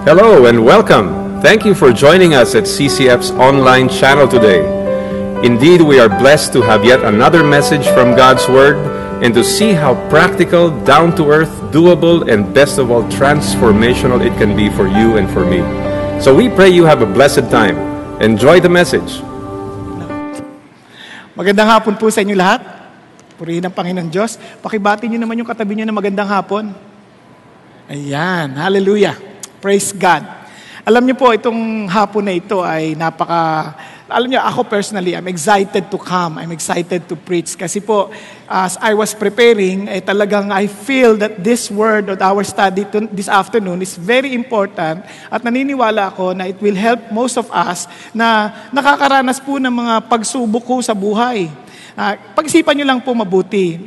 Hello and welcome. Thank you for joining us at CCF's online channel today. Indeed, we are blessed to have yet another message from God's Word and to see how practical, down-to-earth, doable, and best of all, transformational it can be for you and for me. So we pray you have a blessed time. Enjoy the message. Magandang hapon po sa inyo lahat. Purihin ang Panginoon Diyos. Pakibati niyo naman yung katabi niyo na magandang hapon. Ayan, hallelujah. Praise God. Alam niyo po, itong hapon na ito ay alam niyo, ako personally, I'm excited to come. I'm excited to preach. Kasi po, as I was preparing, talagang I feel that this word of our study this afternoon is very important at naniniwala ako na it will help most of us na nakakaranas po ng mga pagsubok ko sa buhay. Pag-isipan nyo lang po mabuti.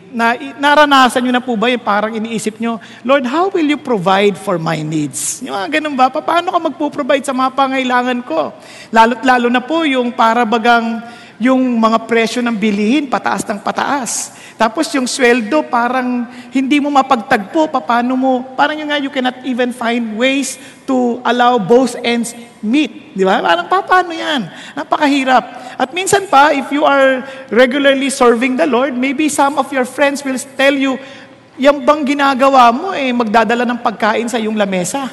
Naranasan nyo na po ba yung parang iniisip nyo, Lord, how will you provide for my needs? Yung ganun ba? Paano ka magpo-provide sa mga pangailangan ko? Lalo't-lalo na po yung para bagang yung mga presyo ng bilihin, pataas ng pataas. Tapos yung sweldo, parang hindi mo mapagtagpo. Parang yung nga, you cannot even find ways to allow both ends meet. Di ba? Parang paano yan? Napakahirap. At minsan pa, if you are regularly serving the Lord, maybe some of your friends will tell you, yung bang ginagawa mo, magdadala ng pagkain sa iyong lamesa.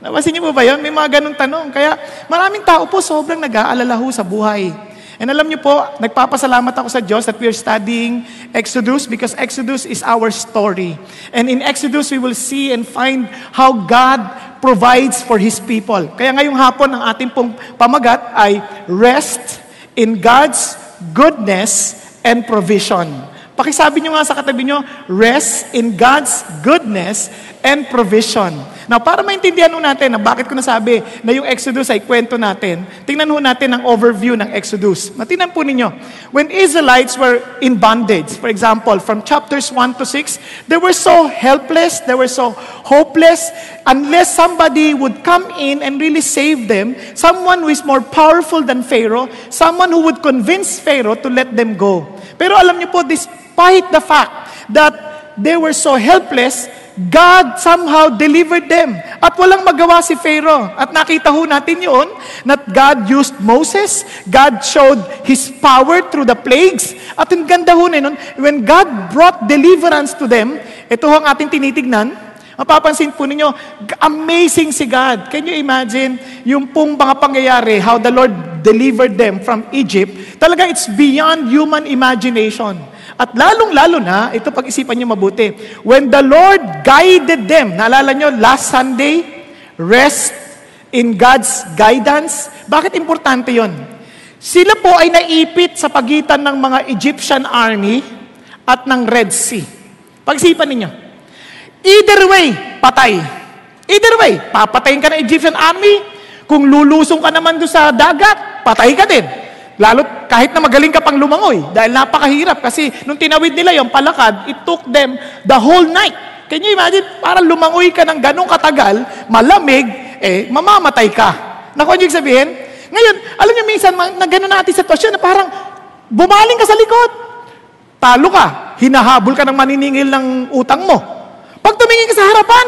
Nabasin niyo po ba yun? May mga ganong tanong. Kaya maraming tao po sobrang nag-aalala ho sa buhay. And alam niyo po, nagpapasalamat ako sa Diyos that we are studying Exodus because Exodus is our story. And in Exodus, we will see and find how God provides for His people. Kaya ngayong hapon, ang ating pong pamagat ay Rest in God's Goodness and Provision. Pakisabi niyo nga sa katabi niyo, Rest in God's Goodness and Provision. Now, para maintindihan natin na bakit ko nasabi na yung Exodus ay kwento natin, tingnan natin ang overview ng Exodus. Tingnan po ninyo. When Israelites were in bondage, for example, from chapters 1 to 6, they were so helpless, they were so hopeless, unless somebody would come in and really save them, someone who is more powerful than Pharaoh, someone who would convince Pharaoh to let them go. Pero alam niyo po, despite the fact that they were so helpless, God somehow delivered them. At walang magawa si Pharaoh. At nakita ho natin yun, that God used Moses, God showed His power through the plagues. At yung ganda ho na yun, when God brought deliverance to them, ito ho ang ating tinitignan, mapapansin po ninyo, amazing si God. Can you imagine yung pong mga pangyayari, how the Lord delivered them from Egypt? Talaga it's beyond human imagination. At lalong-lalo na, ito pag-isipan niyo mabuti, when the Lord guided them, naalala niyo, last Sunday, rest in God's guidance. Bakit importante yon? Sila po ay naipit sa pagitan ng mga Egyptian army at ng Red Sea. Pag-isipan ninyo, either way, patay. Either way, papatayin ka ng Egyptian army, kung lulusong ka naman doon sa dagat, patay ka din. Lalo't kahit na magaling ka pang lumangoy, dahil napakahirap kasi nung tinawid nila yung palakad, it took them the whole night. Can you imagine? Parang lumangoy ka ng ganong katagal, malamig, mamamatay ka. Naku, ano yung sabihin? Ngayon, alam niyo minsan, na gano'n natin sitwasyon na parang bumaling ka sa likod. Talo ka, hinahabol ka ng maniningil ng utang mo. Pag tumingin ka sa harapan,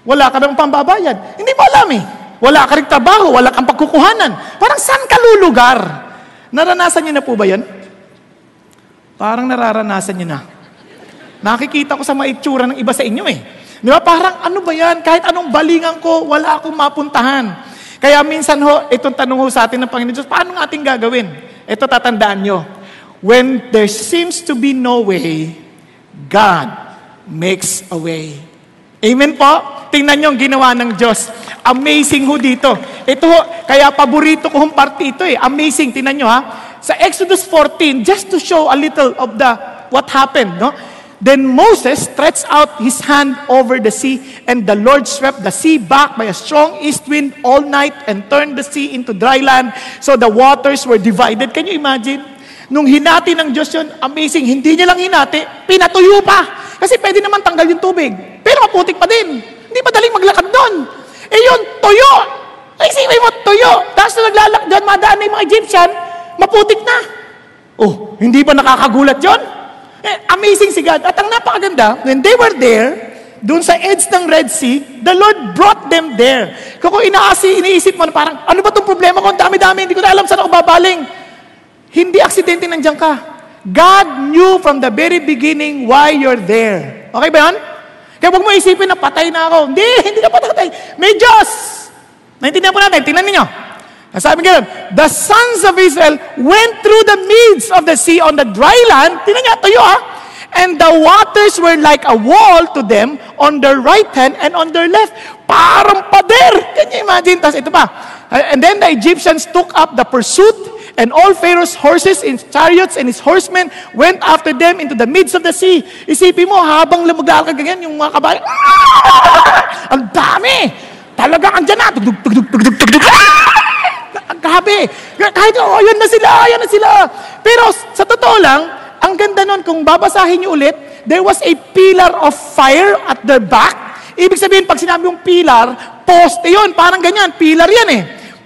wala ka namang pambabayad. Hindi mo alam Wala ka rin trabaho, wala kang pagkukuhanan. Parang saan ka lulugar? Naranasan niyo na po ba yan? Parang nararanasan niyo na. Nakikita ko sa maitsura ng iba sa inyo Di ba? Parang ano ba yan? Kahit anong balingan ko, wala akong mapuntahan. Kaya minsan itong tanong sa atin ng Panginoon Diyos, paano nga ating gagawin? Ito tatandaan nyo. When there seems to be no way, God makes a way. Amen po? Tingnan nyo ang ginawa ng Diyos. Amazing ho dito. Ito ho, kaya paborito ko hong parte ito Amazing. Tingnan nyo Sa Exodus 14, just to show a little of what happened, no? Then Moses stretched out his hand over the sea, and the Lord swept the sea back by a strong east wind all night and turned the sea into dry land, so the waters were divided. Can you imagine? Nung hinati ng Diyos yun, amazing. Hindi niya lang hinati, pinatuyo pa. Kasi pwede naman tanggal yung tubig. Pero maputik pa din. Hindi madaling maglakad doon. Yun, tuyo. Isipin mo, tuyo. Tapos na naglalak doon, madaan na yung mga Egyptian, maputik na. Hindi ba nakakagulat yun? Amazing si God. At ang napakaganda, when they were there, doon sa edge ng Red Sea, the Lord brought them there. Kung iniisip mo na parang, ano ba itong problema ko? Ang dami-dami, hindi ko na alam saan ako babaling. Hindi aksidente nandiyan ka. God knew from the very beginning why you're there. Okay ba yan? Kaya huwag mo isipin na patay na ako. Hindi ka patay. May Diyos. Naintindihan po natin. Tingnan ninyo. Sabi nga, the sons of Israel went through the midst of the sea on the dry land. Tingnan niya, tayo and the waters were like a wall to them on their right hand and on their left. Parang pader. Can you imagine? Tapos ito pa. And then the Egyptians took up the pursuit, and all Pharaoh's horses and chariots and his horsemen went after them into the midst of the sea. Isipin mo, habang maglalakad ganyan, yung mga kabayan, ang dami! Talagang andyan na! Tugdug! Ang grabe! Kahit, yan na sila! Pero sa totoo lang, ang ganda nun, kung babasahin niyo ulit, there was a pillar of fire at their back. Ibig sabihin, pag sinabi yung pillar, poste yun. Parang ganyan, pillar yan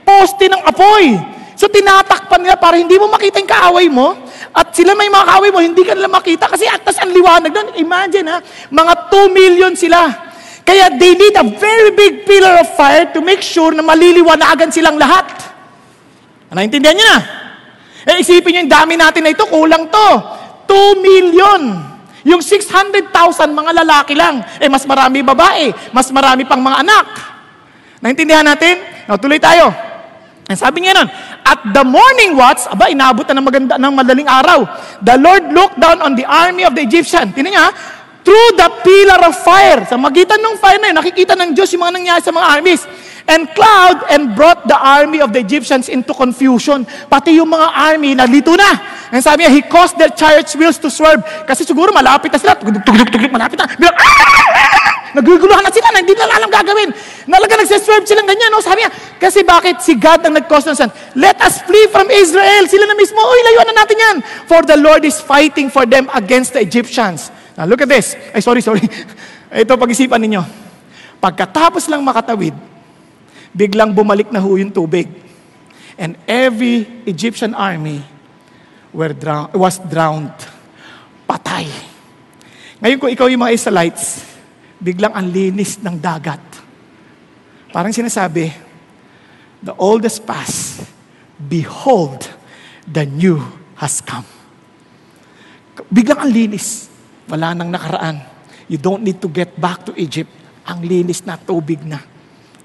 Poste ng apoy. So tinatakpan nila para hindi mo makita yung kaaway mo, at sila may mga kaaway mo, hindi ka nila makita kasi atas ang liwanag doon. Imagine mga 2 million sila. Kaya they need a very big pillar of fire to make sure na maliliwanagan silang lahat. Naintindihan niyo na? Isipin niyo yung dami natin na ito, kulang to. 2 million. Yung 600,000 mga lalaki lang. Mas marami babae, mas marami pang mga anak. Naintindihan natin? Tuloy tayo. Sabi niya nun, at the morning watch, inabot na ng madaling araw. The Lord looked down on the army of the Egyptian. Tingnan niya, through the pillar of fire. Sa magitan ng fire na yun, nakikita ng Diyos yung mga nangyari sa mga armies. And cloud, and brought the army of the Egyptians into confusion. Pati yung mga army, nalito na. And sabi niya, he caused their chariots wheels to swerve. Kasi siguro malapit na sila. Tugtog, malapit na. Naguguluhan na sila, hindi nila alam gagawin. Nalaga nagsiswerve silang ganyan. Sabi niya, kasi bakit si God ang nag-cause ng sun? Let us flee from Israel. Sila na mismo, layuan na natin yan. For the Lord is fighting for them against the Egyptians. Now look at this. Sorry. Ito, pag-isipan ninyo. Pagkatapos lang makatawid, biglang bumalik na yung tubig. And every Egyptian army was drowned. Patay. Ngayon kung ikaw yung mga Israelites, biglang ang linis ng dagat. Parang sinasabi, the old has passed, behold, the new has come. Biglang ang linis. Wala nang nakaraan. You don't need to get back to Egypt. Ang linis na, tubig na.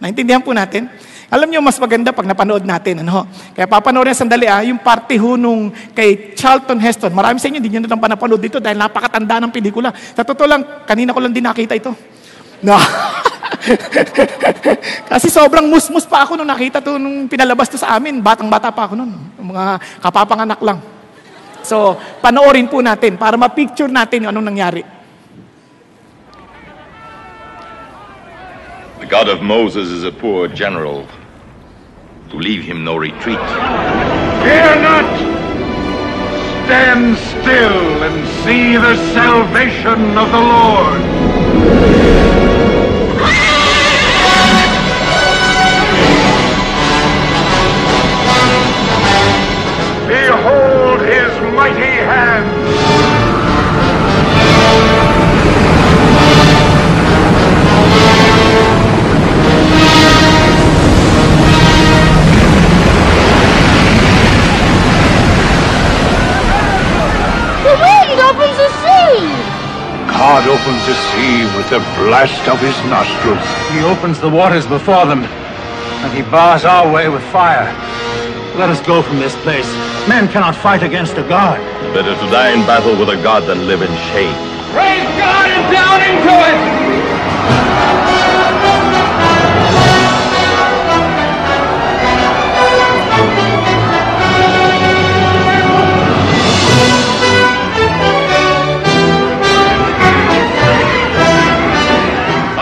Naintindihan po natin? Alam niyo, mas maganda pag napanood natin. Kaya papanoorin sandali yung parte nung kay Charlton Heston. Marami sa inyo, hindi nyo na napanood dito dahil napakatanda ng pelikula. Sa totoo lang, kanina ko lang din nakita ito. No. Kasi sobrang musmus pa ako nung nakita to nung pinalabas to sa amin. Batang-bata pa ako nun. Mga kapapanganak lang. So, panoorin po natin para ma-picture natin yung anong nangyari. The God of Moses is a poor general. To leave him no retreat. Fear not! Stand still and see the salvation of the Lord. Behold his mighty hand. God opens the sea with the blast of his nostrils. He opens the waters before them, and he bars our way with fire. Let us go from this place. Men cannot fight against a God. Better to die in battle with a God than live in shame. Praise God and down into it!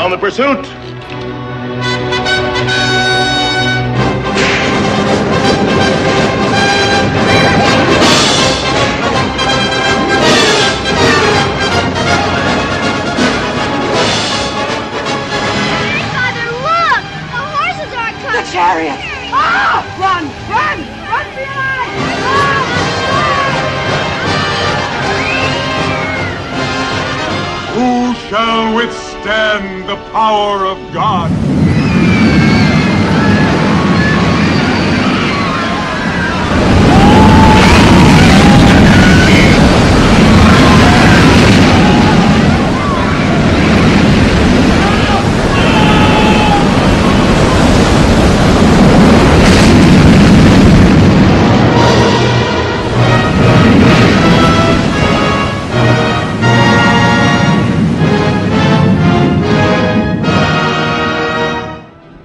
On the pursuit! Chariot! Ah! Run! Run! Run for your life! Who shall withstand understand the power of God.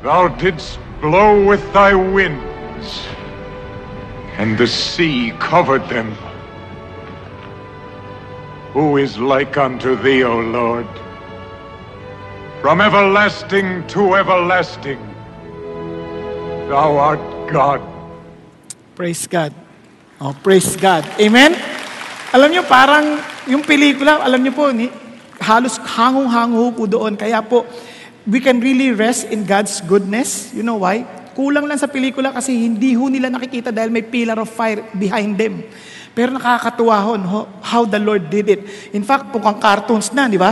Thou didst blow with thy winds, and the sea covered them. Who is like unto thee, O Lord? From everlasting to everlasting, thou art God. Praise God. Oh, praise God. Amen? Alam niyo, parang yung pelikula, alam niyo po, halos hangong-hango po doon. Kaya po, we can really rest in God's goodness. You know why? Kulang lang sa pelikula kasi hindi ho nila nakikita dahil may pillar of fire behind them. Pero nakakatuwa ho, how the Lord did it. In fact, kung cartoons na, di ba?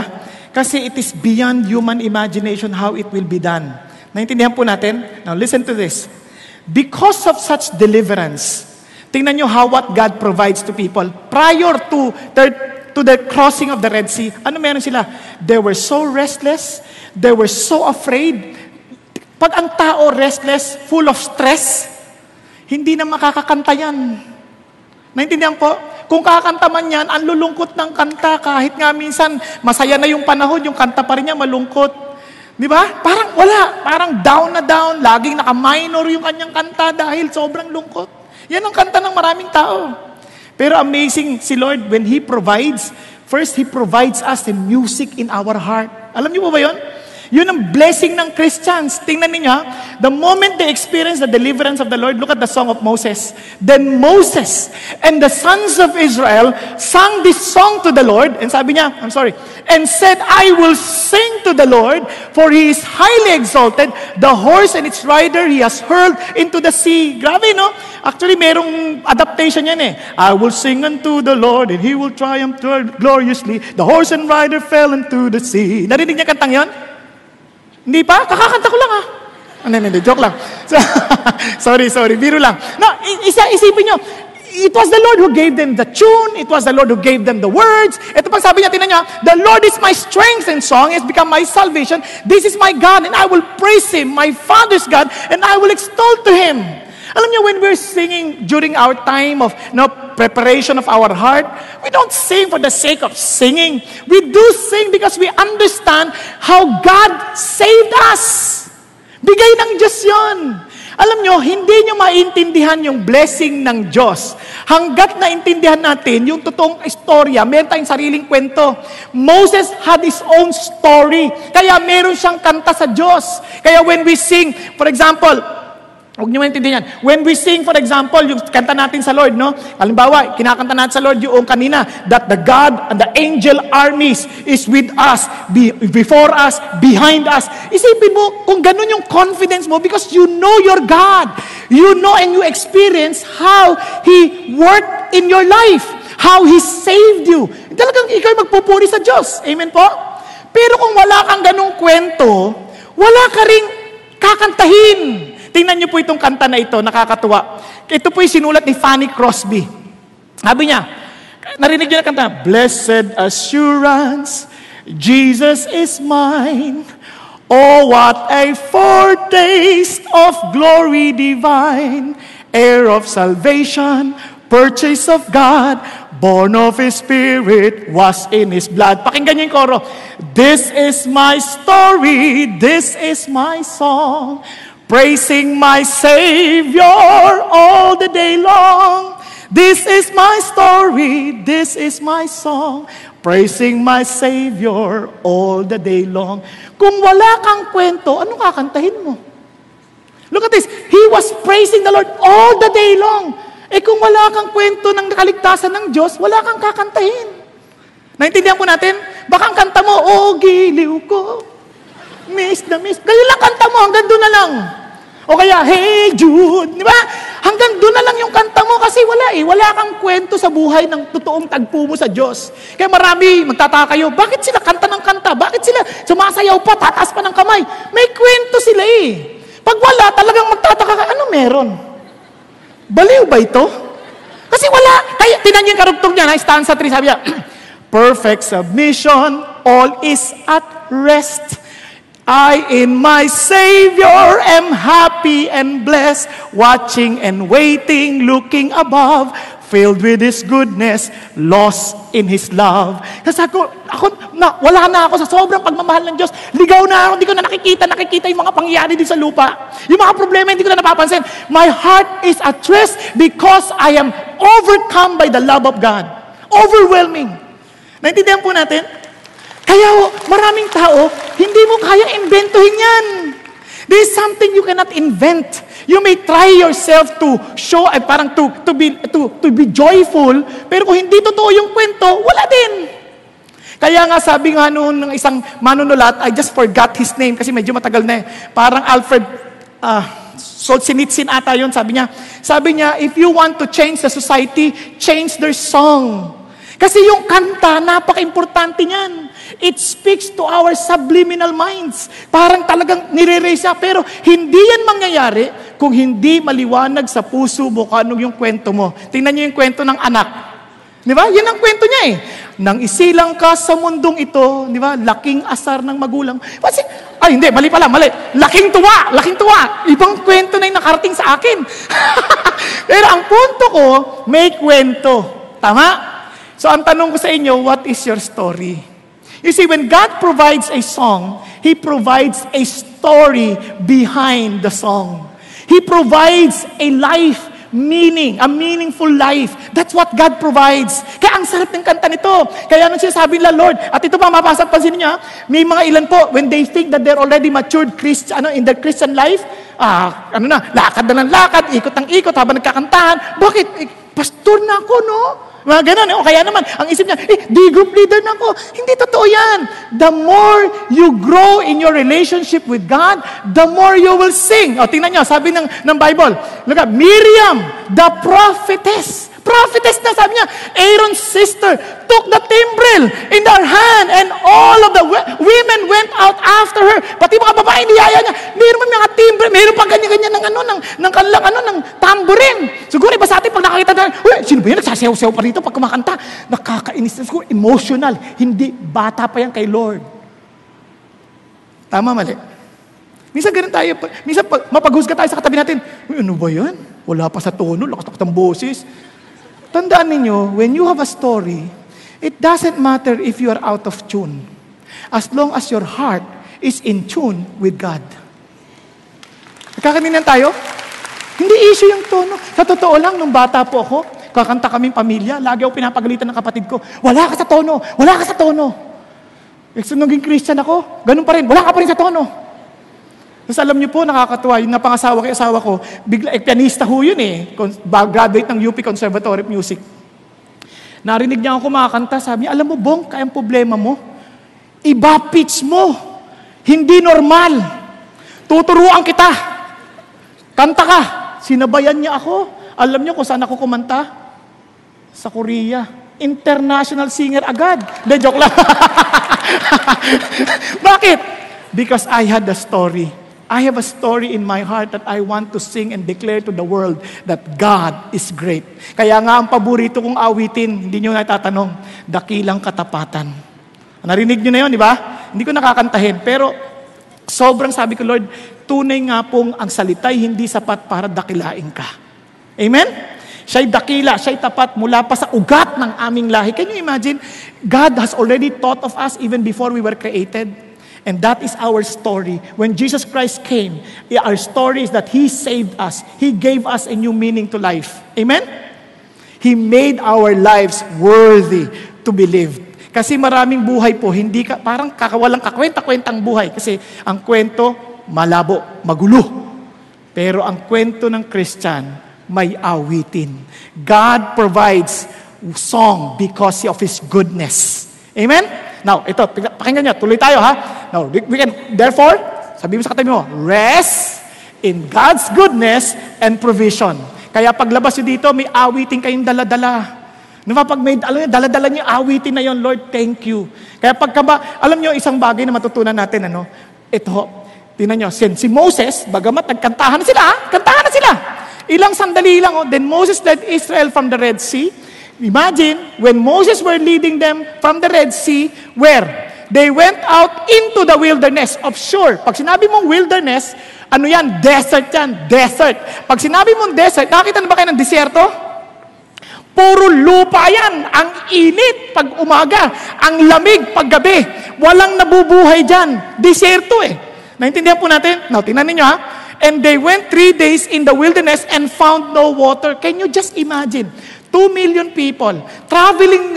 Kasi it is beyond human imagination how it will be done. Naintindihan po natin? Now listen to this. Because of such deliverance, tingnan nyo how what God provides to people prior to the crossing of the Red Sea. Ano meron sila? They were so restless. They were so afraid. Pag ang tao restless, full of stress, hindi na makakakanta yan. Naintindihan po? Kung kakanta man yan, ang lulungkot ng kanta. Kahit nga minsan, masaya na yung panahon, yung kanta pa rin niya malungkot. Di ba? Parang wala. Parang down na down. Laging naka-minor yung kanyang kanta dahil sobrang lungkot. Yan ang kanta ng maraming tao. Pero amazing si Lord when He provides. First, He provides us the music in our heart. Alam niyo po ba yun? Yun ang blessing ng Christians. Tingnan niyo, the moment they experience the deliverance of the Lord, look at the song of Moses. Then Moses and the sons of Israel sang this song to the Lord, and sabi niya, and said, I will sing to the Lord, for He is highly exalted. The horse and its rider He has hurled into the sea. Grabe, no? Actually, merong adaptation yan eh. I will sing unto the Lord, and He will triumph gloriously. The horse and rider fell into the sea. Narinig niya kantang yon? Hindi pa? Kakakanta ko lang Hindi, joke lang. Sorry, biro lang. No, isipin nyo, it was the Lord who gave them the tune, it was the Lord who gave them the words. Ito pang sabi niya, tinan nyo, the Lord is my strength and song, has become my salvation. This is my God, and I will praise Him, my Father's God, and I will extol to Him. Alam niyo, when we're singing during our time of preparation of our heart, we don't sing for the sake of singing. We do sing because we understand how God saved us. Bigay ng Diyos yun. Alam niyo, hindi niyo maintindihan yung blessing ng Diyos. Hanggat naintindihan natin yung totoong istorya, meron tayong sariling kwento. Moses had his own story. Kaya meron siyang kanta sa Diyos. Kaya when we sing, for example, huwag niyo maintindihan. When we sing, for example, yung kanta natin sa Lord, no? Halimbawa, kinakanta natin sa Lord yung kanina, that the God and the angel armies is with us, before us, behind us. Isipin mo, kung ganun yung confidence mo, because you know your God. You know and you experience how He worked in your life. How He saved you. Talagang ikaw magpupuri sa Diyos. Amen po? Pero kung wala kang ganung kwento, wala ka rin kakantahin. Tingnan niyo po itong kanta na ito, nakakatuwa. Ito po yung sinulat ni Fanny Crosby. Sabi niya, narinig niyo na kanta, Blessed assurance, Jesus is mine. Oh, what a foretaste of glory divine, heir of salvation, purchase of God, born of His Spirit, was in His blood. Pakinggan niyo yung koro. This is my story, this is my song, praising my Savior all the day long. This is my story, this is my song, praising my Savior all the day long. Kung wala kang kwento, anong kakantahin mo? Look at this. He was praising the Lord all the day long. Kung wala kang kwento ng kaligtasan ng Diyos, wala kang kakantahin. Naintindihan po natin? Baka ang kanta mo, oh, giliw ko. Miss na miss. Kaya lang kanta mo, hanggang doon na lang. O kaya, hey Jude, di ba? Hanggang doon na lang yung kanta mo kasi wala kang kwento sa buhay ng totoong tagpo mo sa Diyos. Kaya marami, magtataka kayo, bakit sila kanta ng kanta kumakanta? Bakit sila sumasayaw pa, tataas pa ng kamay? May kwento sila eh. Pag wala, talagang magtataka ka, ano meron? Baliw ba ito? Kasi wala. Kaya, tinan niyo yung karugtong niya, stanza 3, sabi niya, perfect submission, all is at rest. I in my Savior am happy and blessed, watching and waiting, looking above, filled with His goodness, lost in His love. Kasi wala na ako sa sobrang pagmamahal ng Diyos. Ligaw na ako, hindi ko na nakikita yung mga pangyayari din sa lupa. Yung mga problema, hindi ko na napapansin. My heart is at rest because I am overcome by the love of God. Overwhelming. Naintindihan po natin? Kaya maraming tao, hindi mo kaya inventohin yan. There is something you cannot invent. You may try yourself to show, parang to be joyful, pero kung hindi totoo yung kwento, wala din. Kaya nga sabi nga noon ng isang manunulat, I just forgot his name kasi medyo matagal na eh. Parang Alfred Solzhenitsyn ata yun, sabi niya, if you want to change the society, change their song. Kasi yung kanta, napaka-importante niyan. It speaks to our subliminal minds. Parang talagang nire-raise siya. Pero hindi yan mangyayari kung hindi maliwanag sa puso mo kung anong yung kwento mo. Tingnan niyo yung kwento ng anak. Di ba? Yan ang kwento niya eh. Nang isilang ka sa mundong ito, di ba? Laking asar ng magulang. Hindi, mali pala, mali. Laking tuwa. Ibang kwento na yung nakarating sa akin. Pero ang punto ko, may kwento. Tama? So, ang tanong ko sa inyo, what is your story? You see, when God provides a song, He provides a story behind the song. He provides a life meaning, a meaningful life. That's what God provides. Kaya ang sarap ng kanta nito. Kaya nung sinasabi nila, Lord, at ito pa, mapapansin niya, may mga ilan po, when they think that they're already matured in their Christian life, lakad na ng lakad, ikot ng ikot, habang nagkakantahan. Bakit? Pastor na ako, no? Mga ganun. O kaya naman, ang isip niya, group leader na ako. Hindi totoo yan. The more you grow in your relationship with God, the more you will sing. O, tingnan niyo, sabi ng Bible. Look at, Miriam, the prophetess na, sabi niya, Aaron's sister, took the timbrel in her hand and all of the women went out after her. Pati mga babae, niyaya niya, mayroon mga timbre, mayroon pang ganyan-ganyan ng kanilang tambourine. Siguro iba sa atin pag nakakita na, sino ba yan? Nagsasayaw-sayaw pa rito pag kumakanta. Nakakainis na siguro, emotional. Hindi, bata pa yan kay Lord. Tama, mali. Minsan ganun tayo, minsan mapaghusga tayo sa katabi natin, ano ba yan? Wala pa sa tono, lakas-lakas ng boses. Tandaan ninyo, when you have a story, it doesn't matter if you are out of tune. As long as your heart is in tune with God. Nagkakaningan tayo? Hindi issue yung tono. Sa totoo lang, nung bata po ako, kakanta kaming pamilya, lagi ako pinapagalitan ng kapatid ko, wala ka sa tono. So, naging Christian ako, ganun pa rin, wala ka pa rin sa tono. Tapos alam niyo po, nakakatuwa, yung napangasawa kay asawa ko, pianista ho yun eh, graduate ng UP Conservatory of Music. Narinig niya ako kumakanta, sabi niya, alam mo Bong, kaya ang problema mo, iba pitch mo, hindi normal, tuturuan kita, kanta ka. Sinabayan niya ako, alam niyo kung saan ako kumanta? Sa Korea. International singer agad. De, joke lang. Bakit? Because I had a story. I have a story in my heart that I want to sing and declare to the world that God is great. Kaya nga ang paborito kong awitin, hindi nyo natatanong, dakilang katapatan. Narinig nyo na yun, di ba? Hindi ko nakakantahin, pero sobrang sabi ko, Lord, tunay nga pong ang salita'y hindi sapat para dakilain ka. Amen? Siya'y dakila, siya'y tapat mula pa sa ugat ng aming lahi. Can you imagine? God has already thought of us even before we were created. And that is our story. When Jesus Christ came, our story is that He saved us. He gave us a new meaning to life. Amen? He made our lives worthy to be lived. Kasi maraming buhay po, hindi parang walang kakwenta-kwentang buhay. Kasi ang kwento, malabo, magulo. Pero ang kwento ng Christian, may awitin. God provides song because of His goodness. Amen? Now, ito, pakinggan nyo, tuloy tayo ha. Now, we can, therefore, sabi mo sa katabi mo, rest in God's goodness and provision. Kaya paglabas nyo dito, may awitin kayong dala-dala. Pag may, dala-dala niyo awitin na yon, Lord, thank you. Kaya alam niyo, isang bagay na matutunan natin, ito, tingnan niyo, si Moses, bagamat kantahan na sila. Ilang sandali lang, then Moses led Israel from the Red Sea. Imagine, when Moses were leading them from the Red Sea, where? They went out into the wilderness of Shur. Pag sinabi mong wilderness, ano yan? Desert yan. Desert. Pag sinabi mong desert, nakita na ba kayo ng disyerto? Puro lupa yan. Ang init pag umaga. Ang lamig pag gabi. Walang nabubuhay dyan. Disyerto eh. Naintindihan po natin? Now, tingnan ninyo ha. And they went 3 days in the wilderness and found no water. Can you just imagine? 2 million people traveling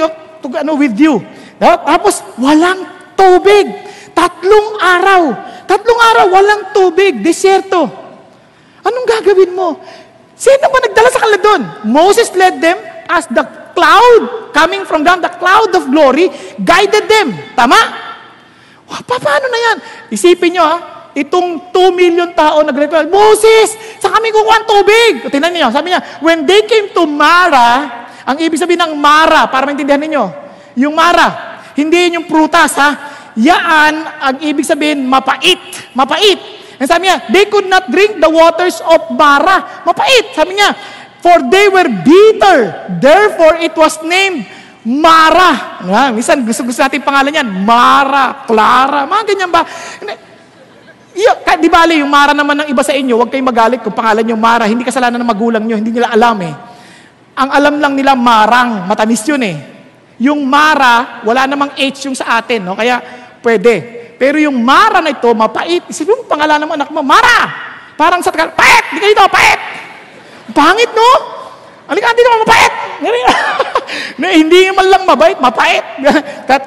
with you. Tapos, walang tubig. 3 araw. 3 araw, walang tubig. Disyerto. Anong gagawin mo? Sino ba nagdala sa kanila doon? Moses led them as the cloud coming from down, the cloud of glory, guided them. Tama? Paano na yan? Isipin nyo itong 2 million tao nag-reply, Moses, saan kami kukuha ang tubig? Tingnan niyo, sabi niya, when they came to Mara, ang ibig sabihin ng Mara, para maintindihan ninyo, yung Mara, hindi yung prutas, Yaan, ang ibig sabihin, mapait. Mapait. And sabi niya, they could not drink the waters of Mara. Mapait. Sabi niya, for they were bitter. Therefore, it was named Mara. Minsan, gusto natin pangalan yan. Mara, Clara, mga ganyan ba? Di bali, yung Mara naman ng iba sa inyo, huwag kayong magalit kung pangalan nyo Mara. Hindi kasalanan ng magulang nyo, hindi nila alam Ang alam lang nila, Marang. Matamis yun Yung Mara, wala namang H yung sa atin, Kaya, pwede. Pero yung Mara na ito, mapait. Isipin mo, pangalan ng anak mo, Mara! Parang sa Tagalog, pait! Hindi ka dito, pait! Pangit, no? Halika, dito, mapait! Hindi man lang mabait, mapait.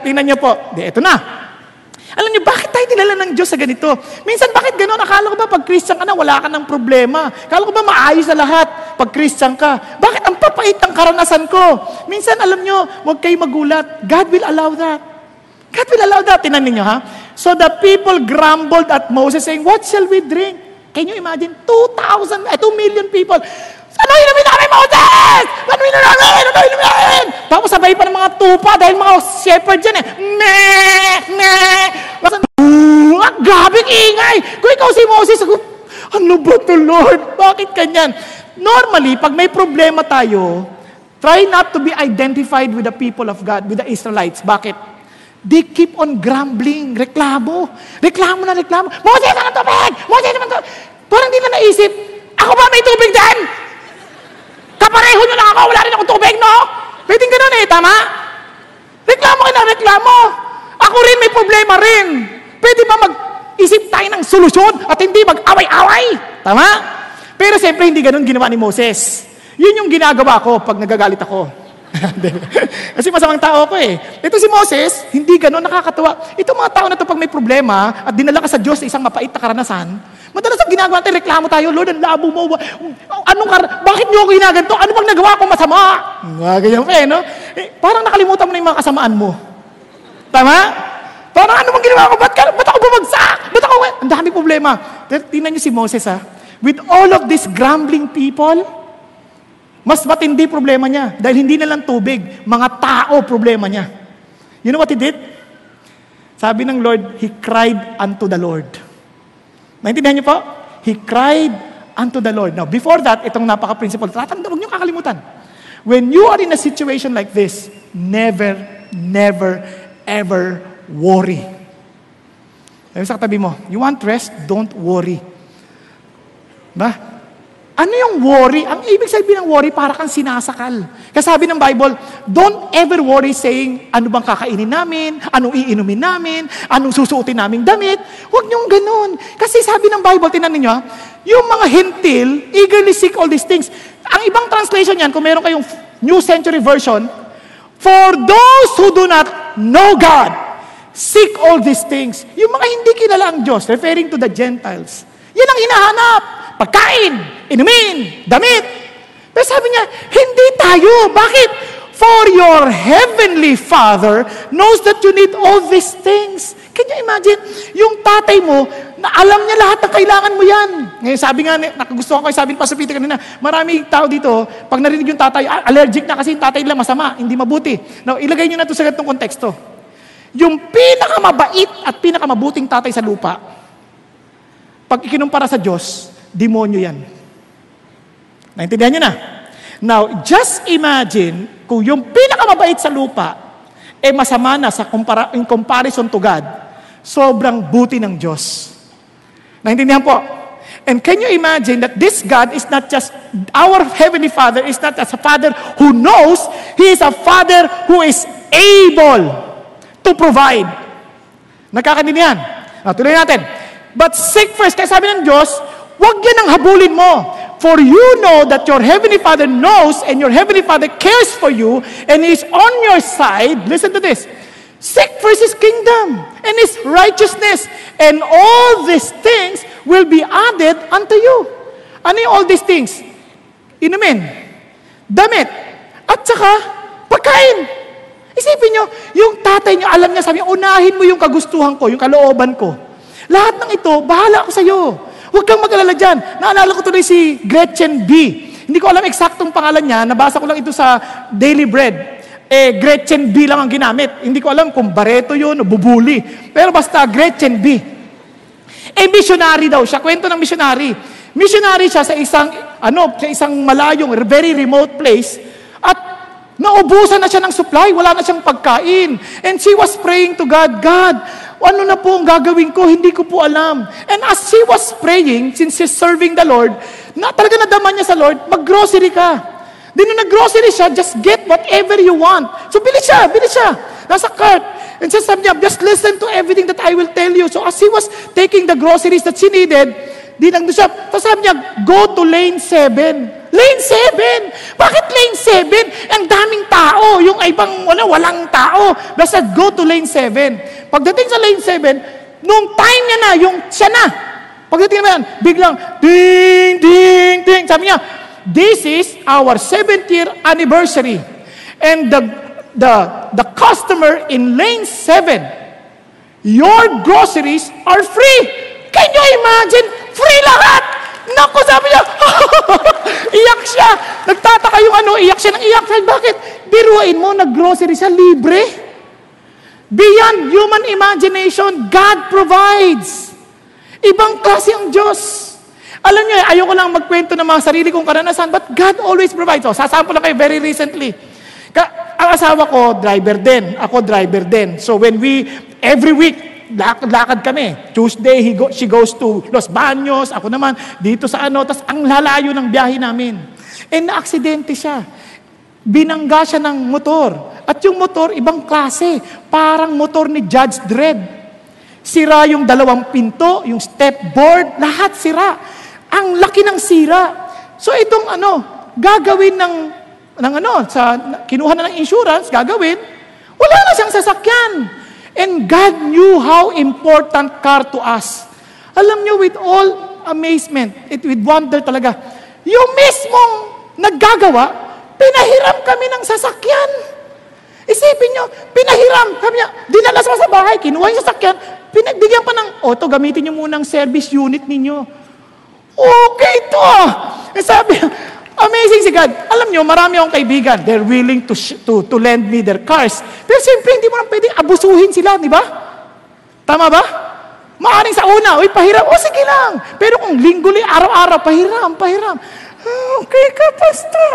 Tingnan niyo po. Ito na. Alam niyo, bakit tayo dinala ng Diyos sa ganito? Minsan, bakit gano'n? Akala ko ba pag Christian ka na, wala ka ng problema? Akala ko ba maayos na lahat pag Christian ka? Bakit ang papait ng karanasan ko? Minsan, alam niyo, huwag kayo magulat. God will allow that. God will allow that. Tinan ninyo, So the people grumbled at Moses saying, what shall we drink? Can you imagine? 2 million people. Ano inumin namin, Moses? Ano inumin namin? Tapos sabay pa ng mga tupa dahil mga shepherd dyan Grabe ingay. Kung ikaw si Moses, ano ba to, Lord? Bakit kanyan? Normally, pag may problema tayo, try not to be identified with the people of God, with the Israelites. Bakit? They keep on grumbling, reklamo. Reklamo na reklamo. Moses, ang tubig! Moses, naman to! Parang di na naisip, ako ba may tubig dyan? Kapareho nyo lang ako, wala rin akong tubig, no? Pwedeng ganun tama? Reklamo ka na, reklamo. Ako rin may problema rin. Pwede ba mag-isip tayo ng solusyon at hindi mag-away-away? Tama? Pero siyempre, hindi ganun ginawa ni Moses. Yun yung ginagawa ko pag nagagalit ako. Kasi masamang tao ko Ito si Moses, hindi ganun, nakakatuwa. Itong mga tao na to pag may problema at dinala ka sa Diyos sa isang mapait na karanasan, madalas ang ginagawa natin, reklamo tayo, Lord, ang labo mo. Bakit niyo ako ginaganto? Ano bang nagawa ko masama? Ganyan pa parang nakalimutan mo na yung mga kasamaan mo. Tama? Parang ano bang ginawa ko? Ba't ako bumagsak? Ang dami problema. Tingnan niyo si Moses With all of these grumbling people, mas matindi problema niya. Dahil hindi na lang tubig, mga tao problema niya. You know what he did? Sabi ng Lord, he cried unto the Lord. Naintindihan niyo po? He cried unto the Lord. Now, before that, itong napaka-principle. Huwag niyo kakalimutan. When you are in a situation like this, never, ever worry. Sabi sa katabi mo, you want rest? Don't worry. Ano yung worry? Ang ibig sabihin ng worry, para kang sinasakal. Kasi sabi ng Bible, don't ever worry saying, ano bang kakainin namin? Anong iinumin namin? Anong susuotin naming damit? Huwag niyong ganun. Kasi sabi ng Bible, tinan ninyo, yung mga hentil, eagerly seek all these things. Ang ibang translation yan, kung meron kayong New Century Version, for those who do not know God, seek all these things. Yung mga hindi kilala ang Diyos, referring to the Gentiles, yan ang hinahanap. Pagkain, inumin, damit. Pero sabi niya, hindi tayo. Bakit? For your heavenly Father knows that you need all these things. Can you imagine? Yung tatay mo, Na alam niya lahat ng kailangan mo yan. Ngayon sabi nga, nakagustuhan ko, sabi ni Pastor Peter kanina, marami tao dito, pag narinig yung tatay, allergic na kasi yung tatay nila masama, hindi mabuti. Now, ilagay nyo na ito sa ganitong konteksto. Yung pinakamabait at pinakamabuting tatay sa lupa, pag ikinumpara sa Diyos, demonyo yan. Naintindihan nyo na? Now, just imagine, kung yung pinakamabait sa lupa, masama na in comparison to God, sobrang buti ng Diyos. Naintindihan po? And can you imagine that this God is not just, our Heavenly Father is not just a Father who knows, He is a Father who is able to provide. Nagkakaintindihan? Tuloy natin. But seek first, kaya sabi ng Diyos, huwag yan ang habulin mo. For you know that your Heavenly Father knows and your Heavenly Father cares for you and is on your side. Listen to this. Seek first His kingdom and His righteousness, and all these things will be added unto you. Ano yung all these things? Inumin, damit, at saka pagkain. Isipin nyo, yung tatay nyo, alam niya, sabi niya, unahin mo yung kagustuhan ko, yung kalooban ko. Lahat ng ito, bahala ako sa'yo. Huwag kang mag-alala dyan. Naalala ko tuloy si Gretchen B. Hindi ko alam eksaktong pangalan niya, nabasa ko lang ito sa Daily Bread. Gretchen B lang ang ginamit. Hindi ko alam kung Barreto yun o Bubuli. Pero basta Gretchen B. Missionary daw siya. Kwento ng missionary. Missionary siya sa isang malayong, very remote place. At naubusan na siya ng supply. Wala na siyang pagkain. And she was praying to God, God, ano na po ang gagawin ko? Hindi ko po alam. And as she was praying, since she's serving the Lord, talaga nadama niya sa Lord, mag-grocery ka. Di nung nag-grocery siya, just get whatever you want. So, bili siya. Nasa cart. And sabi niya, just listen to everything that I will tell you. So, as he was taking the groceries that she needed, di nandun siya. Tapos sabi niya, go to lane 7. Lane 7? Bakit lane 7? Ang daming tao. Yung ibang walang tao. Basta go to lane 7. Pagdating sa lane 7, nung time niya na, yung siya na. Pagdating naman, biglang, ding, ding, ding. Sabi niya, this is our 7th year anniversary. And the customer in lane 7, your groceries are free. Can you imagine? Free lahat! Naku, sabi niya, iyak siya. Nagtataka yung iyak siya ng iyak. Bakit? Biruin mo, nag-grocery siya, libre. Beyond human imagination, God provides. Ibang klase ang Diyos. Alam niyo, ayoko lang magkwento ng mga sarili kong karanasan, but God always provides. So, sasample lang kayo very recently. Ang asawa ko, driver din. Ako, driver din. So, every week, lakad kami. Tuesday, she goes to Los Baños. Ako naman, dito sa Tapos, ang lalayo ng biyahe namin. Na-aksidente siya. Binangga siya ng motor. At yung motor, ibang klase. Parang motor ni Judge Dredd. Sira yung 2 pinto, yung step board, lahat sira. Ang laki ng sira. So itong gagawin kinuha na ng insurance, gagawin, wala na siyang sasakyan. And God knew how important car to us. Alam niyo, with all amazement, with wonder talaga, yung mismong naggagawa, pinahiram kami ng sasakyan. Isipin niyo, pinahiram kami niya, dinala sa bahay, kinuha yung sasakyan, pinagbigyan pa ng, gamitin niyo muna ang service unit ninyo. Okay ito sabi, amazing si God. Alam nyo, marami akong kaibigan. They're willing to lend me their cars. Pero siyempre, hindi mo lang pwedeng abusuhin sila, di ba? Tama ba? Maaring sa una, pahiram. Sige lang. Pero kung linggo, araw-araw, pahiram. Okay ka, pastor.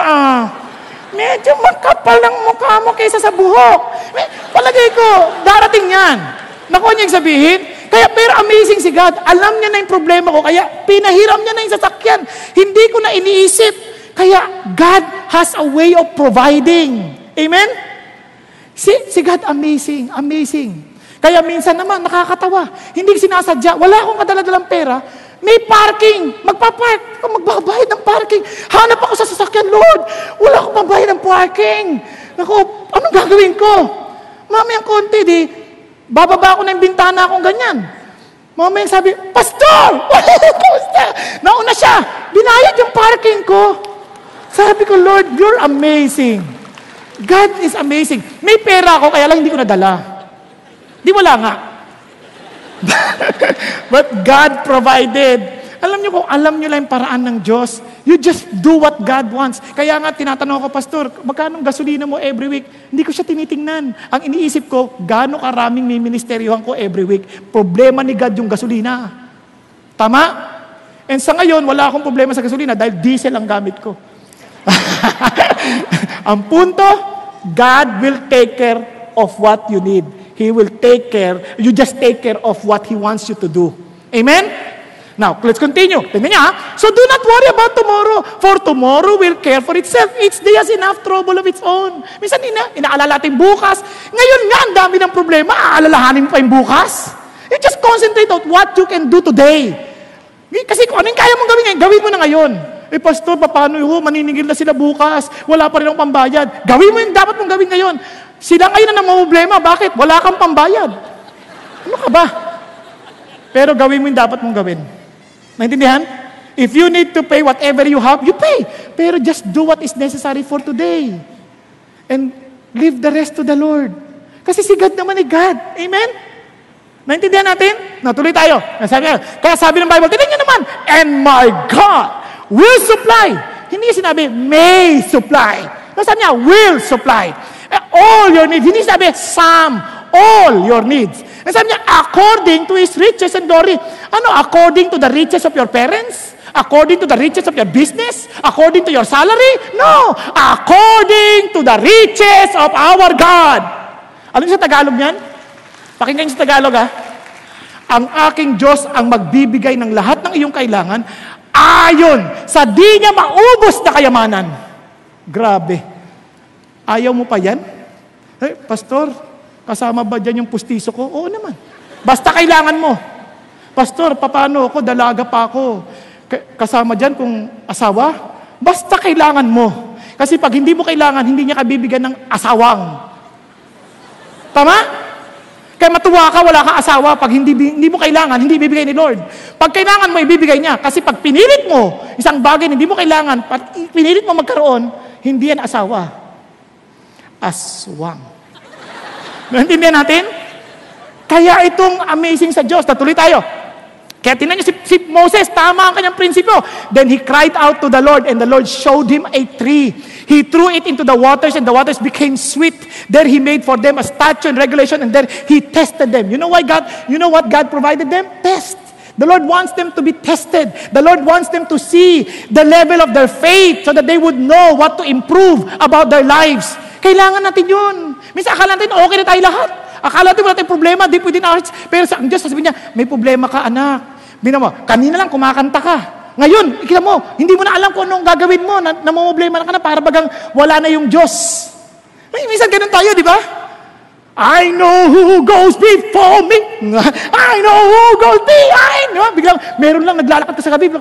Medyo makapal ng mukha mo kaysa sa buhok. Palagay ko, darating yan. Naku, niya sabihin, pero amazing si God. Alam niya na yung problema ko, kaya pinahiram niya na yung sasakyan. Hindi ko na iniisip. Kaya God has a way of providing. Amen? Si God, amazing. Kaya minsan naman, nakakatawa. Hindi sinasadya. Wala akong kadala-dalang pera. May parking. Magpapark. Magbabayad ng parking. Hanap ako sa sasakyan, Lord. Wala akong mabayad ng parking. Naku, anong gagawin ko? Mamayang konti, bababa ako ng bintana akong ganyan. Mamayang sabi, Pastor! Kamusta? Nauna siya. Binayad yung parking ko. Sabi ko, Lord, you're amazing. God is amazing. May pera ako, kaya lang hindi ko nadala. Di wala nga. But God provided. Alam niyo kung alam niyo lang yung paraan ng Diyos, you just do what God wants. Kaya nga tinatanong ko, Pastor, magkano gasolina mo every week? Hindi ko siya tinitingnan. Ang iniisip ko, gaano karaming may ministeryohan ko every week. Problema ni God yung gasolina. Tama? And sa ngayon, wala akong problema sa gasolina dahil diesel ang gamit ko. Ang punto, God will take care of what you need. He will take care. You just take care of what He wants you to do. Amen? Now, let's continue. Tingnan niya, so do not worry about tomorrow, for tomorrow will care for itself. Each day has enough trouble of its own. Minsan, inaalala natin bukas. Ngayon nga, ang dami ng problema, aalalahanin mo pa yung bukas. You just concentrate on what you can do today. Kasi kung anong kaya mong gawin ngayon, gawin mo na ngayon. Pastor, paano yun? Maniningil na sila bukas. Wala pa rin akong pambayad. Gawin mo yung dapat mong gawin ngayon. Sila ngayon na namumblema. Bakit? Wala kang pambayad. Ano ka ba? Pero gawin mo yung dapat mong gawin. Naintindihan? If you need to pay whatever you have, you pay. Pero just do what is necessary for today. And leave the rest to the Lord. Kasi si God naman ay God. Amen? Naintindihan natin? Natuloy tayo. Kaya sabi ng Bible, tingnan niyo naman, and my God will supply. Hindi sinabi, may supply. Sabi niya, will supply. All your needs. Hindi sinabi, some, all your needs. Sabi niya, according to His riches and glory. Ano? According to the riches of your parents? According to the riches of your business? According to your salary? No! According to the riches of our God. Alam niyo sa Tagalog niyan? Pakinggan niyo sa Tagalog, ha? Ang aking Diyos ang magbibigay ng lahat ng iyong kailangan ayon sa di niya maubos na kayamanan. Grabe. Ayaw mo pa yan? Pastor, kasama ba dyan yung pustiso ko? Oo naman. Basta kailangan mo. Pastor, paano ako? Dalaga pa ako. Kasama dyan kung asawa? Basta kailangan mo. Kasi pag hindi mo kailangan, hindi niya kabibigyan ng asawang. Tama? Kaya matuwa ka, wala kang asawa. Pag hindi mo kailangan, hindi bibigay ni Lord. Pag kailangan mo, ibibigay niya. Kasi pag pinilit mo, isang bagay na hindi mo kailangan, pag pinilit mo magkaroon, hindi yan asawa. Aswang. Naintindihan natin? Kaya itong amazing sa Diyos. Natuloy tayo. Kaya tingnan niyo si Moses, tama ang kanyang prinsipyo. Then he cried out to the Lord, and the Lord showed him a tree. He threw it into the waters, and the waters became sweet. There he made for them a statute and regulation, and there he tested them. You know what God provided them? Test. The Lord wants them to be tested. The Lord wants them to see the level of their faith so that they would know what to improve about their lives. Kailangan natin yun. Minsan akala natin okay na tayo lahat. Akala natin wala tayong problema, deep within our hearts. Pero sa Diyos, sasabihin niya, may problema ka, anak. Bina mo, kanina lang kumakanta ka. Ngayon, ikita mo, hindi mo na alam kung anong gagawin mo. Namumblema na ka na para bagang wala na yung Diyos. Minsan ganun tayo, di ba? I know who goes before me. I know who goes behind. Diba? Biglang, meron lang naglalakad ka sa gabi.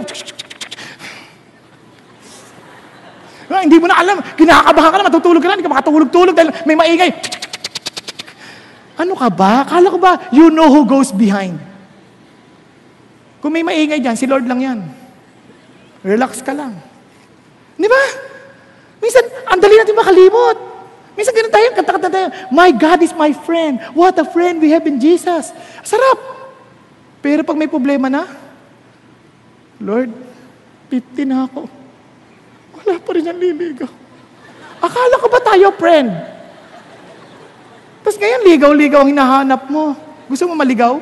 Hindi mo na alam. Kinakabahan ka na, matutulog ka na. Hindi ka makatulog-tulog dahil may maingay. Ano ka ba? Kala ko ba, you know who goes behind. Kung may maingay dyan, si Lord lang yan. Relax ka lang. Di ba? Minsan, ang dali natin makalimot. Minsan ganun tayo, kanta-kanta tayo, my God is my friend. What a friend we have in Jesus. Sarap. Pero pag may problema na, Lord, 50 na ako. Wala pa rin ang liligaw. Akala ko ba tayo friend? Tapos ngayon, ligaw-ligaw ang hinahanap mo. Gusto mo maligaw?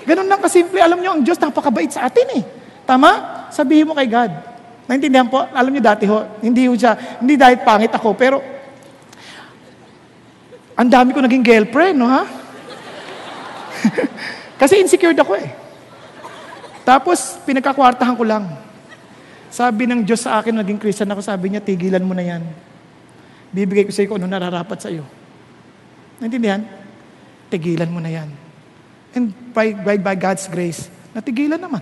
Ganun lang kasimple. Alam nyo, ang Diyos napakabait sa atin eh. Tama? Sabihin mo kay God. Naintindihan po? Alam nyo dati hindi dahil pangit ako, pero ang dami ko naging girlfriend, no ha? Kasi insecure ako eh. Tapos, pinagkakwartahan ko lang. Sabi ng Diyos sa akin, naging Christian ako, sabi niya, tigilan mo na yan. Bibigay ko sa iyo kung ano nararapat sa iyo. Naintindihan? Tigilan mo na yan. And by God's grace, natigilan naman.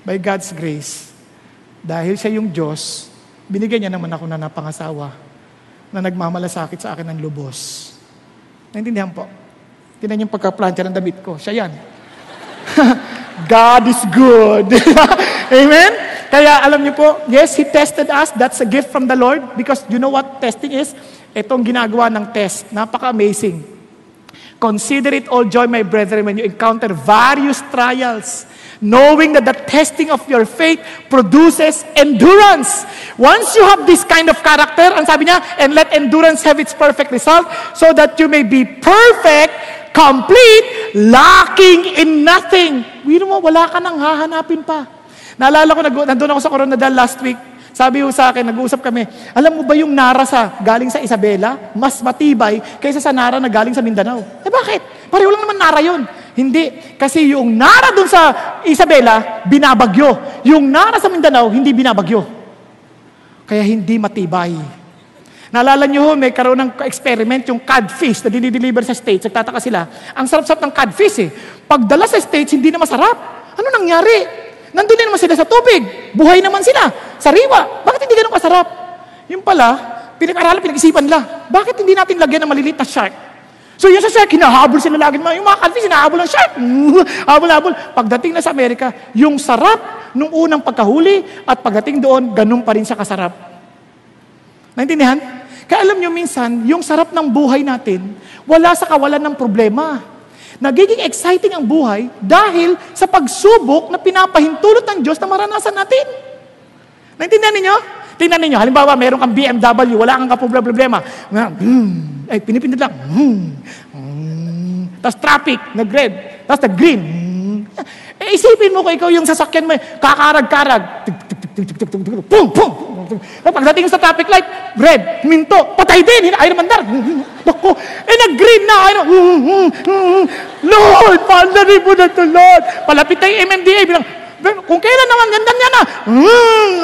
By God's grace, dahil siya yung Diyos, binigyan niya naman ako na napangasawa na nagmamalasakit sa akin ng lubos. Naintindihan po? Tingnan yung pagka-plancha ng damit ko. Siya yan. God is good. Amen? Kaya alam niyo po, yes, He tested us. That's a gift from the Lord. Because you know what testing is? Itong ginagawa ng test. Napaka-amazing. Consider it all joy, my brethren, when you encounter various trials, knowing that the testing of your faith produces endurance. Once you have this kind of character, ang sabi niya, and let endurance have its perfect result, so that you may be perfect, complete, lacking in nothing. Wiro mo, wala ka nang hahanapin pa. Naalala ko, nandun ako sa Coronadal last week. Sabi ko sa akin, nag-uusap kami, alam mo ba yung Nara galing sa Isabela, mas matibay kaysa sa Nara na galing sa Mindanao? Eh bakit? Pareho lang naman Nara yun. Hindi. Kasi yung Nara dun sa Isabela, binabagyo. Yung Nara sa Mindanao, hindi binabagyo. Kaya hindi matibay. Naalala nyo, may karoon ng experiment, yung codfish na dinideliver sa States. Nagtataka sila. Ang sarap-sarap ng codfish eh. Pagdala sa States, hindi na masarap. Ano nangyari? Nandun din naman sila sa tubig. Buhay naman sila. Sariwa. Bakit hindi ganun kasarap? Yung pala, pinag-aralan, pinag-isipan nila. Bakit hindi natin lagyan ng maliliit na shark? So yung sa shark, hinahabol sila lagi. Yung mga catfish, hinahabol ng shark. Habol-habol. Pagdating na sa Amerika, yung sarap nung unang pagkahuli at pagdating doon, ganun pa rin siya kasarap. Naintindihan? Kaya alam nyo minsan, yung sarap ng buhay natin, wala sa kawalan ng problema. Nagiging exciting ang buhay dahil sa pagsubok na pinapahintulot ng Diyos na maranasan natin. Naintindihan ninyo? Tingnan ninyo, halimbawa, meron kang BMW, wala kang problema. Pinipindot lang. Tapos traffic, nag-red. Tapos nag-green. Isipin mo kung ikaw yung sasakyan mo, kakarag-karag. Pum, pum. Pagdating sa traffic light, red, minto, patay din, ayaw naman dar. Nag-green na, Lord, paandarin mo na ito, Lord. Palapit tayo MMDA, bilang, kung kailan naman, ganda niya na.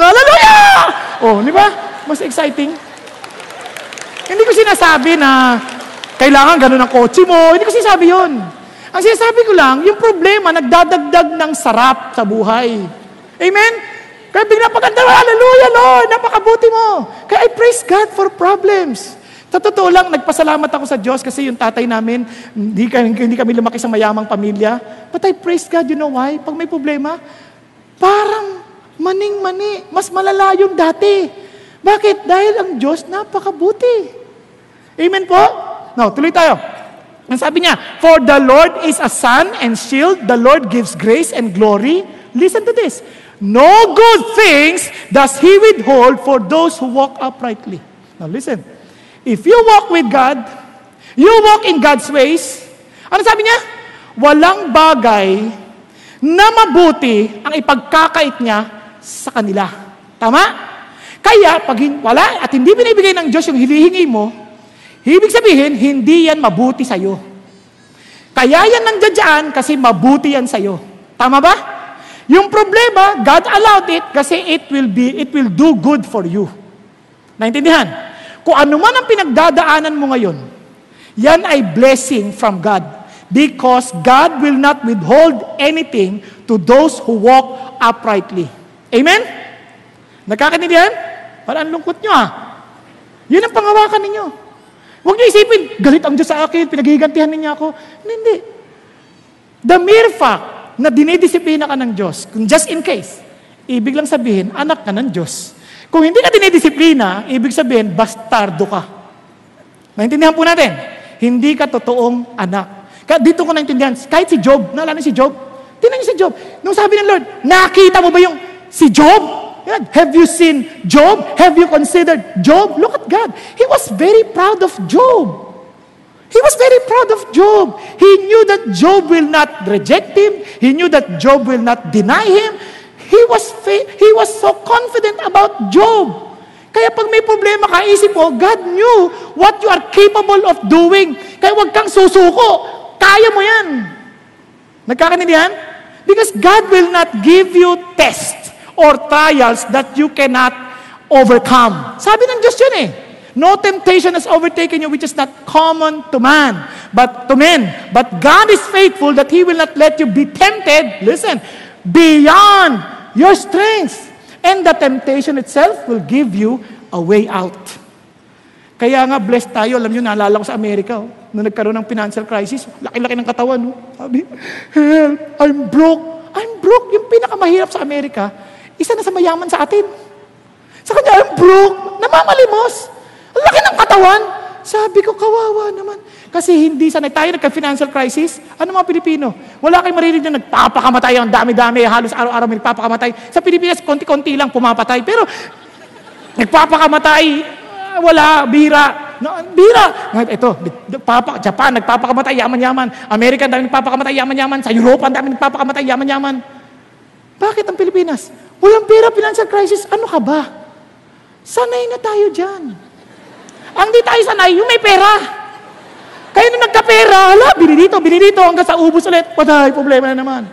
Hallelujah! Di ba? Mas exciting. Hindi ko sinasabi na kailangan ganun ang kotse mo. Hindi ko sinasabi yun. Ang sinasabi ko lang, yung problema, nagdadagdag ng sarap sa buhay. Amen? Kaya bigla paganda, hallelujah, Lord, napakabuti mo. Kaya I praise God for problems. Sa totoo lang, nagpasalamat ako sa Diyos kasi yung tatay namin, hindi kami lumaki sa mayamang pamilya. But I praise God, you know why? Pag may problema, parang maning-mani, mas malala yung dati. Bakit? Dahil ang Diyos napakabuti. Amen po? Now, tuloy tayo. Ang sabi niya, for the Lord is a sun and shield, the Lord gives grace and glory. Listen to this. No good things does He withhold for those who walk uprightly. Now listen. If you walk with God, you walk in God's ways, ano sabi niya? Walang bagay na mabuti ang ipagkakait niya sa kanila. Tama? Kaya, pag wala at hindi binibigay ng Diyos yung hinihingi mo, ibig sabihin, hindi yan mabuti sa'yo. Kaya yan nandiyan kasi mabuti yan sa'yo. Tama ba? Yung problema, God allowed it kasi it will do good for you. Naintindihan? Kung ano man ang pinagdadaanan mo ngayon, yan ay blessing from God. Because God will not withhold anything to those who walk uprightly. Amen? Nagkakaintindihan? Parang lungkot nyo Yun ang pangawakan ninyo. Huwag niyo isipin, galit ang Diyos sa akin, pinaghigantihan niya ako. Hindi. The mere fact na dinidisiplina ka ng Diyos, kung just in case, ibig lang sabihin, anak ka ng Diyos. Kung hindi ka dinidisiplina, ibig sabihin, bastardo ka. Naintindihan po natin? Hindi ka totoong anak. Kaya dito ko naintindihan, kahit si Job, naalala si Job? Tingnan niyo si Job. Nung sabi ng Lord, nakita mo ba yung si Job? Have you seen Job? Have you considered Job? Look at God. He was very proud of Job. He was very proud of Job. He knew that Job will not reject him. He knew that Job will not deny him. He was so confident about Job. Kaya pag may problema ka, isip mo, God knew what you are capable of doing. Kaya huwag kang susuko. Kaya mo yan. Nagkakaintindihan? Because God will not give you tests or trials that you cannot overcome. Sabi ng Diyos yun No temptation has overtaken you which is not common to man, but to men. But God is faithful that He will not let you be tempted, listen, beyond your strength. And the temptation itself will give you a way out. Kaya nga, blessed tayo. Alam nyo, naalala ko sa Amerika, nung nagkaroon ng financial crisis, laki-laki ng katawan. Sabi, help, I'm broke. I'm broke. Yung pinakamahirap sa Amerika, isa na sa mayaman sa atin. Sa kanya, I'm broke. Namamalimos. Ang laki ng katawan. Sabi ko, kawawa naman. Kasi hindi sanay tayo nagka-financial crisis. Ano mga Pilipino? Wala kayong maririnig na nagpapakamatay, ang dami-dami, halos araw-araw may nagpapakamatay. Sa Pilipinas, konti-konti lang pumapatay. Pero nagpapakamatay, wala, bira. No, bira. Ito, Japan, nagpapakamatay, yaman-yaman. Amerika, ang dami nagpapakamatay, yaman-yaman. Sa Europa, ang dami nagpapakamatay, yaman-yaman. Bakit ang Pilipinas? Walang pera, financial crisis. Ano ka ba? Sanay na tayo dyan. Ang di tayo sanay, yung may pera. Kaya nung nagkapera, bili dito, hanggang sa ubos ulit, patay, problema na naman.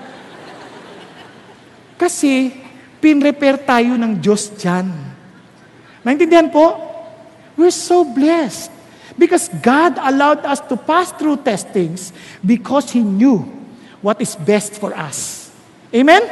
Kasi, pinrepair tayo ng Diyos dyan. Naintindihan po? We're so blessed. Because God allowed us to pass through testings because He knew what is best for us. Amen?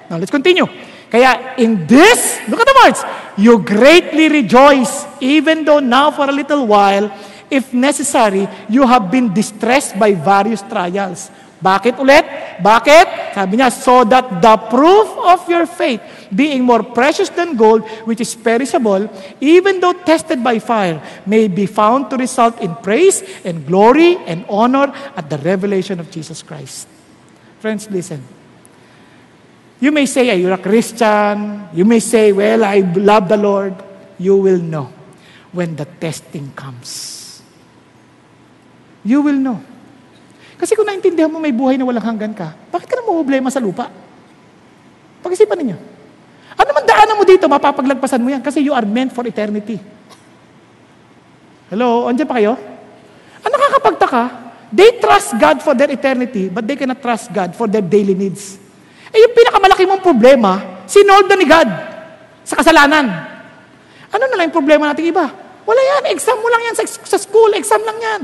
Now, let's continue. Kaya, in this, look at the words, you greatly rejoice, even though now for a little while, if necessary, you have been distressed by various trials. Bakit ulit? Bakit? Sabi niya, so that the proof of your faith, being more precious than gold, which is perishable, even though tested by fire, may be found to result in praise and glory and honor at the revelation of Jesus Christ. Friends, listen. You may say, you're a Christian. You may say, well, I love the Lord. You will know when the testing comes. You will know. Kasi kung naintindihan mo may buhay na walang hanggan ka, bakit ka na problema sa lupa? Pag-isipan ninyo. Ano man daanan mo dito, mapapaglagpasan mo yan kasi you are meant for eternity. Hello? Andiyan pa kayo? Ang nakakapagtaka, they trust God for their eternity, but they cannot trust God for their daily needs. Yung pinakamalaki mong problema, sinolve na ni God sa kasalanan. Ano na lang yung problema nating iba? Wala yan, exam mo lang yan sa school, exam lang yan.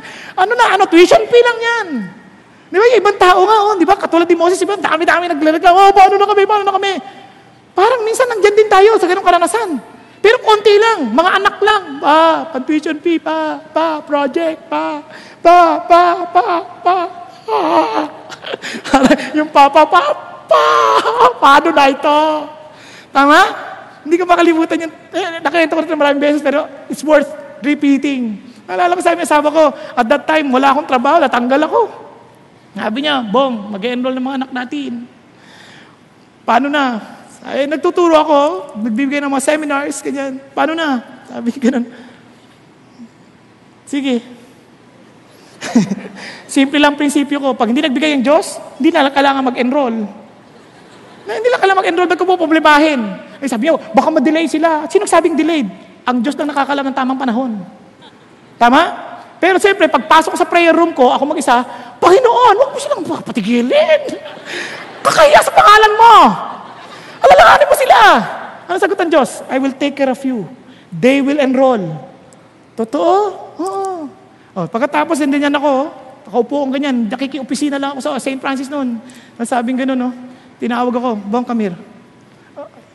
Tuition fee lang yan. Di ba, yung ibang tao nga, di ba, katulad ni Moses, iba, dami-dami naglalagay, paano na kami? Parang minsan nandyan din tayo sa ganung karanasan. Pero konti lang, mga anak lang, tuition fee, project, yung paano na ito? Tama? Hindi ko makalimutan yun. Nakita ko rin maraming beses, pero it's worth repeating. Naalala ko sa amin, asawa ko, at that time, wala akong trabaho, natanggal ako. Sabi niya, Bong, mag-enroll ng mga anak natin. Paano na? Nagtuturo ako, nagbibigay ng mga seminars, ganyan. Paano na? Sabi ganun. Sige. Simple lang prinsipyo ko. Pag hindi nagbigay ang Diyos, hindi na kailangan mag-enroll. Hindi lang kailangan mag-enroll, ba't ko po problemahin? Sabi niyo, baka ma-delay sila. Sino sabing delayed? Ang Diyos lang nakakalam ng tamang panahon. Tama? Pero siyempre, pagpasok ko sa prayer room ko, ako mag-isa, Panginoon, huwag mo silang patigilin. Kakahiya sa pangalan mo. Alalahanin mo sila. Ano sagot ng Diyos? I will take care of you. They will enroll. Totoo? Oo. Pagkatapos, hindi niyan ako, nakaupo kong ganyan, nakiki-opisina lang ako sa St. Francis noon. Nasabing gano'n, no? Tinawag ako, Bong, come here.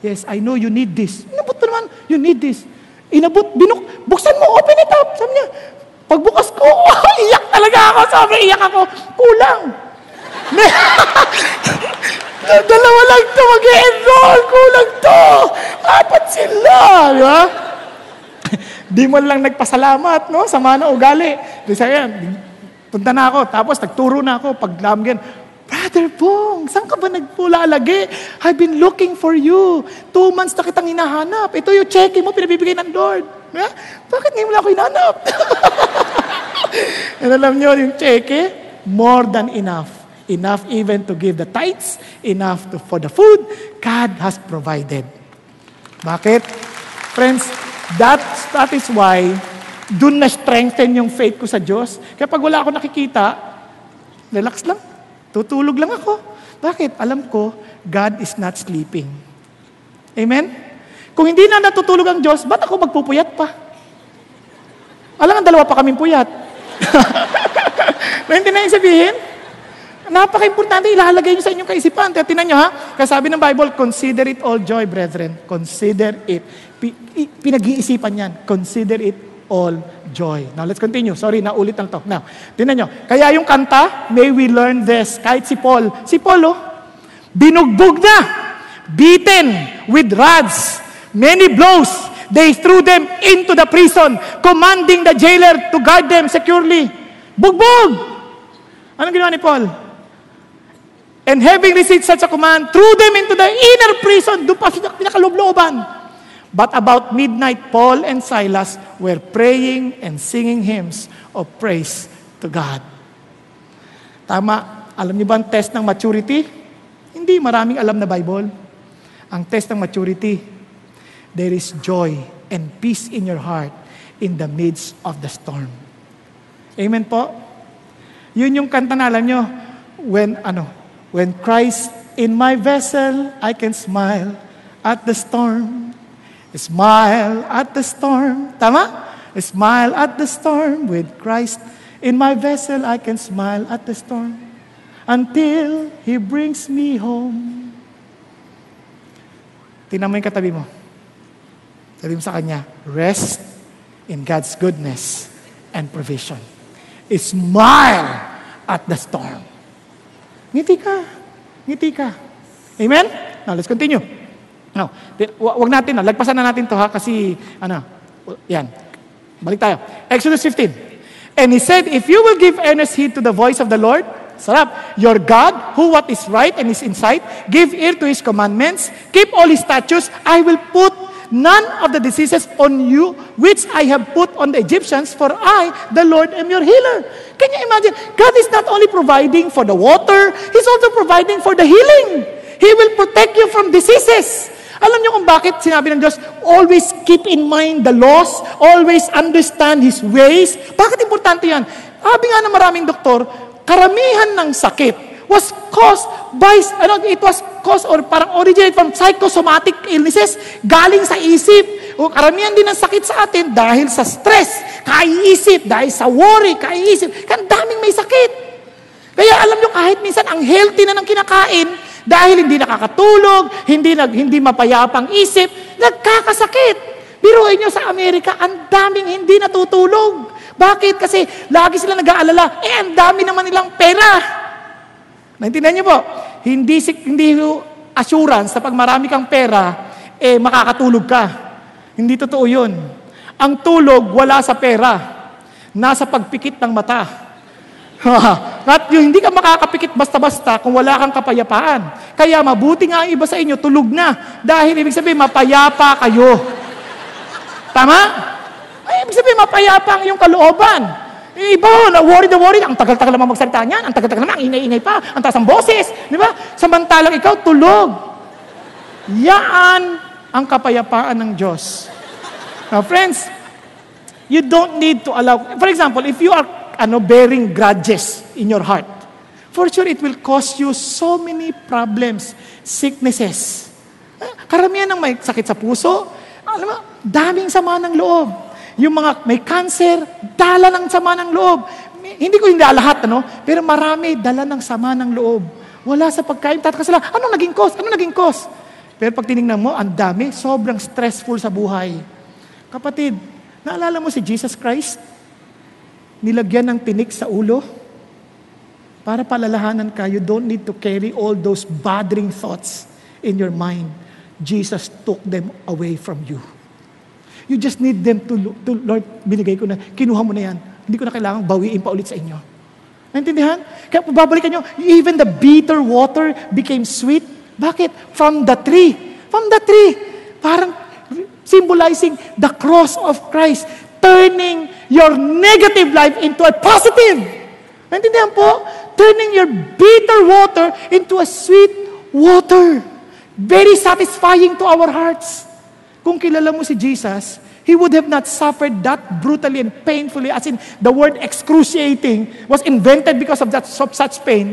Yes, I know you need this. Inabot pa naman, you need this. Buksan mo, open it up. Sabi niya, pagbukas ko, iyak talaga ako. Sabi, iyak ako, kulang. Dalawa lang ito mag-enroll, kulang to. 4 sila, di ba? Di mo lang nagpasalamat, no? Sama na ugali. Di sabi, punta na ako, tapos nagturo na ako, paglamgan, Brother Bong, saan ka ba nagpulalagi? I've been looking for you. 2 months na kitang hinahanap. Ito yung cheque mo, pinabibigay ng Lord. Ha? Bakit ngayon wala ako hinahanap? And alam nyo, yung cheque, more than enough. Enough even to give the tithes, enough for the food God has provided. Bakit? Friends, that is why dun na-strengthen yung faith ko sa Diyos. Kaya pag wala ako nakikita, relax lang. Tutulog lang ako. Bakit? Alam ko, God is not sleeping. Amen? Kung hindi na natutulog ang Diyos, ba't ako magpupuyat pa? Alam nga, 2 pa kaming puyat. Naintindihan yung sabihin? Napaka-importante, ilalagay nyo sa inyong kaisipan. Tinan nyo ha, kasi sabi ng Bible, consider it all joy, brethren. Consider it. Pinag-iisipan yan. Consider it all joy. Now, let's continue. Sorry, naulit lang to. Now, tinan nyo. Kaya yung kanta, may we learn this. Kahit si Paul, binugbog na, beaten with rods, many blows. They threw them into the prison, commanding the jailer to guard them securely. Bugbog! Anong ginawa ni Paul? And having received such a command, threw them into the inner prison. Doon pa sila pinakaloob-looban. But about midnight, Paul and Silas were praying and singing hymns of praise to God. Tama. Alam niyo ba ang test ng maturity? Hindi maraming alam na Bible. Ang test ng maturity, there is joy and peace in your heart in the midst of the storm. Amen po? Yun yung kanta na alam nyo, when Christ in my vessel, I can smile at the storm. Smile at the storm. Tama? Smile at the storm. With Christ in my vessel, I can smile at the storm. Until He brings me home. Tingnan mo yung katabi mo. Sabi mo sa kanya, rest in God's goodness and provision. Smile at the storm. Ngiti ka. Ngiti ka. Amen? Now, let's continue. Now, wag natin, lagpasan na natin to ha, kasi, yan. Balik tayo. Exodus 15. And he said, if you will give earnest heed to the voice of the Lord, sarap, your God, who what is right and is in sight, give ear to His commandments, keep all His statutes, I will put none of the diseases on you which I have put on the Egyptians, for I, the Lord, am your healer. Can you imagine? God is not only providing for the water, He's also providing for the healing. He will protect you from diseases. Alam niyo kung bakit sinabi ng Diyos, always keep in mind the laws, always understand His ways. Bakit importante yan? Sabi nga ng maraming doktor, karamihan ng sakit was caused by, it was caused or parang originate from psychosomatic illnesses, galing sa isip. O karamihan din ng sakit sa atin dahil sa stress, kaiisip, dahil sa worry, kaiisip. Kaya daming may sakit. Kaya alam nyo, kahit minsan ang healthy na ng kinakain, dahil hindi nakakatulog, hindi mapayapang isip, nagkakasakit. Biruin nyo sa Amerika, ang daming hindi natutulog. Bakit? Kasi lagi sila nag-aalala, ang dami naman nilang pera. Naintindihan niyo po? Hindi assurance na pag marami kang pera, makakatulog ka. Hindi totoo yun. Ang tulog, wala sa pera. Nasa pagpikit ng mata. At yung hindi ka makakapikit basta-basta kung wala kang kapayapaan. Kaya mabuti nga ang iba sa inyo, tulog na. Dahil ibig sabihin, mapayapa kayo. Tama? Ay, ibig sabihin, mapayapa ang iyong kalooban. Iba, worry na worry. Ang tagal-tagal naman magsalita niyan. Ang tagal-tagal naman, ang ingay-ingay pa. Ang taas ang boses. Di ba? Samantalang ikaw, tulog. Yaan ang kapayapaan ng Diyos. Now, friends, you don't need to allow, for example, if you are bearing grudges in your heart, for sure it will cause you so many problems, sicknesses. Karamihan ng may sakit sa puso, alam mo, daming sama ng loob. Yung mga may cancer, dala ng sama ng loob. Hindi ko hindi lahat, pero marami dala ng sama ng loob. Wala sa pagkain, tataka sila, anong naging cause? Anong naging cause? Pero pag tinignan mo, ang dami, sobrang stressful sa buhay. Kapatid, naalala mo si Jesus Christ? Nilagyan ng tinik sa ulo para palalahanan ka. You don't need to carry all those bothering thoughts in your mind. Jesus took them away from you. You just need them to Lord, binigay ko na, kinuha mo na yan. Hindi ko na kailangang bawiin pa ulit sa inyo. Naintindihan? Kaya babalikan nyo, even the bitter water became sweet. Bakit? From the tree. From the tree. Parang symbolizing the cross of Christ, turning your negative life into a positive. Naintindihan po? Turning your bitter water into a sweet water. Very satisfying to our hearts. Kung kilala mo si Jesus, He would have not suffered that brutally and painfully, as in the word excruciating was invented because of such pain.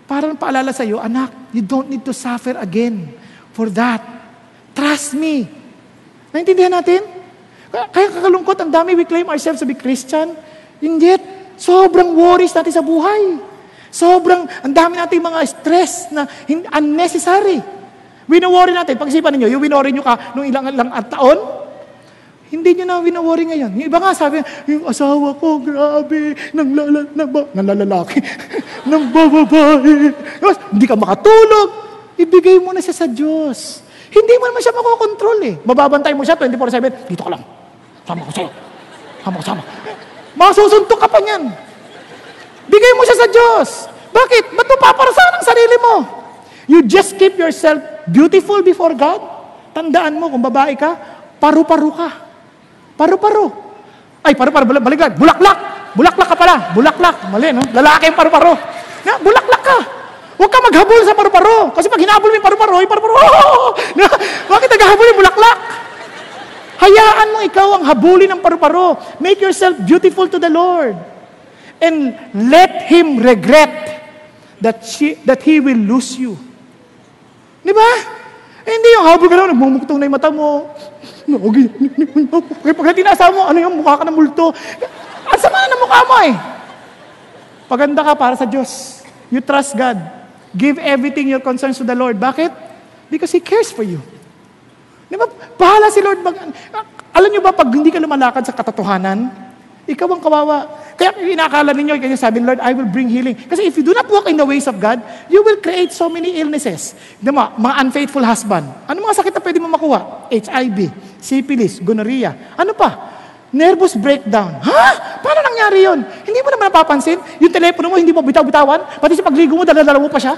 Parang paalala sa iyo, anak, you don't need to suffer again for that. Trust me. Naintindihan natin? Kaya kakalungkot, ang dami we claim ourselves to be Christian, and yet, sobrang worries natin sa buhay. Ang dami natin mga stress na unnecessary. Wino-worry natin. Pag-isipan ninyo, yung wino-worry nyo ka nung ilang taon, hindi nyo na wino-worry ngayon. Yung iba nga sabi, yung asawa ko, grabe, nanlalalaki, nang bababae. Hindi ka makatulog. Ibigay mo na siya sa Diyos. Hindi mo naman siya makokontrol eh. Mababantay mo siya 24/7. Dito ka lang. Sama ko sa'yo. Sama. Masusuntok ka pa niyan. Bigay mo siya sa Diyos. Bakit? Ba't mo paparasahan ang sarili mo? You just keep yourself beautiful before God. Tandaan mo, kung babae ka, paru-paro ka. Paru-paro. Ay, paru-paro, baliktad. Bulaklak. Bulaklak ka pala. Bulaklak. Mali, no? Lalaki yung paru-paro. Na, bulaklak ka. Huwag ka maghabol sa paru-paro. Kasi pag hinabol mo yung paru-paro, oh! Bakit naghahabol yung bulaklak? Hayaan mo ikaw ang habulin ng paru-paro. Make yourself beautiful to the Lord. And let Him regret that He will lose you. Di ba? Hindi yung habol ka lang, nagmumuktong na yung mata mo. Pag tinasa mo, ano yung mukha ka ng multo? Ang sama na mukha mo eh. Paganda ka para sa Diyos. You trust God. Give everything your concerns to the Lord. Bakit? Because He cares for you. Di ba? Bahala si Lord. Alam niyo ba, pag hindi ka lumalakad sa katotohanan, ikaw ang kawawa. Kaya inakala ninyo, kaya sabi, Lord, I will bring healing. Kasi if you do not walk in the ways of God, you will create so many illnesses. Diba? Mga unfaithful husband. Ano mga sakit na pwede mo makuha? HIV, syphilis, gonorrhea. Ano pa? Nervous breakdown. Ha? Paano nangyari yun? Hindi mo naman napapansin? Yung telepono mo, hindi mo bitaw-bitawan? Pati sa pagligo mo, dala-dala mo pa siya?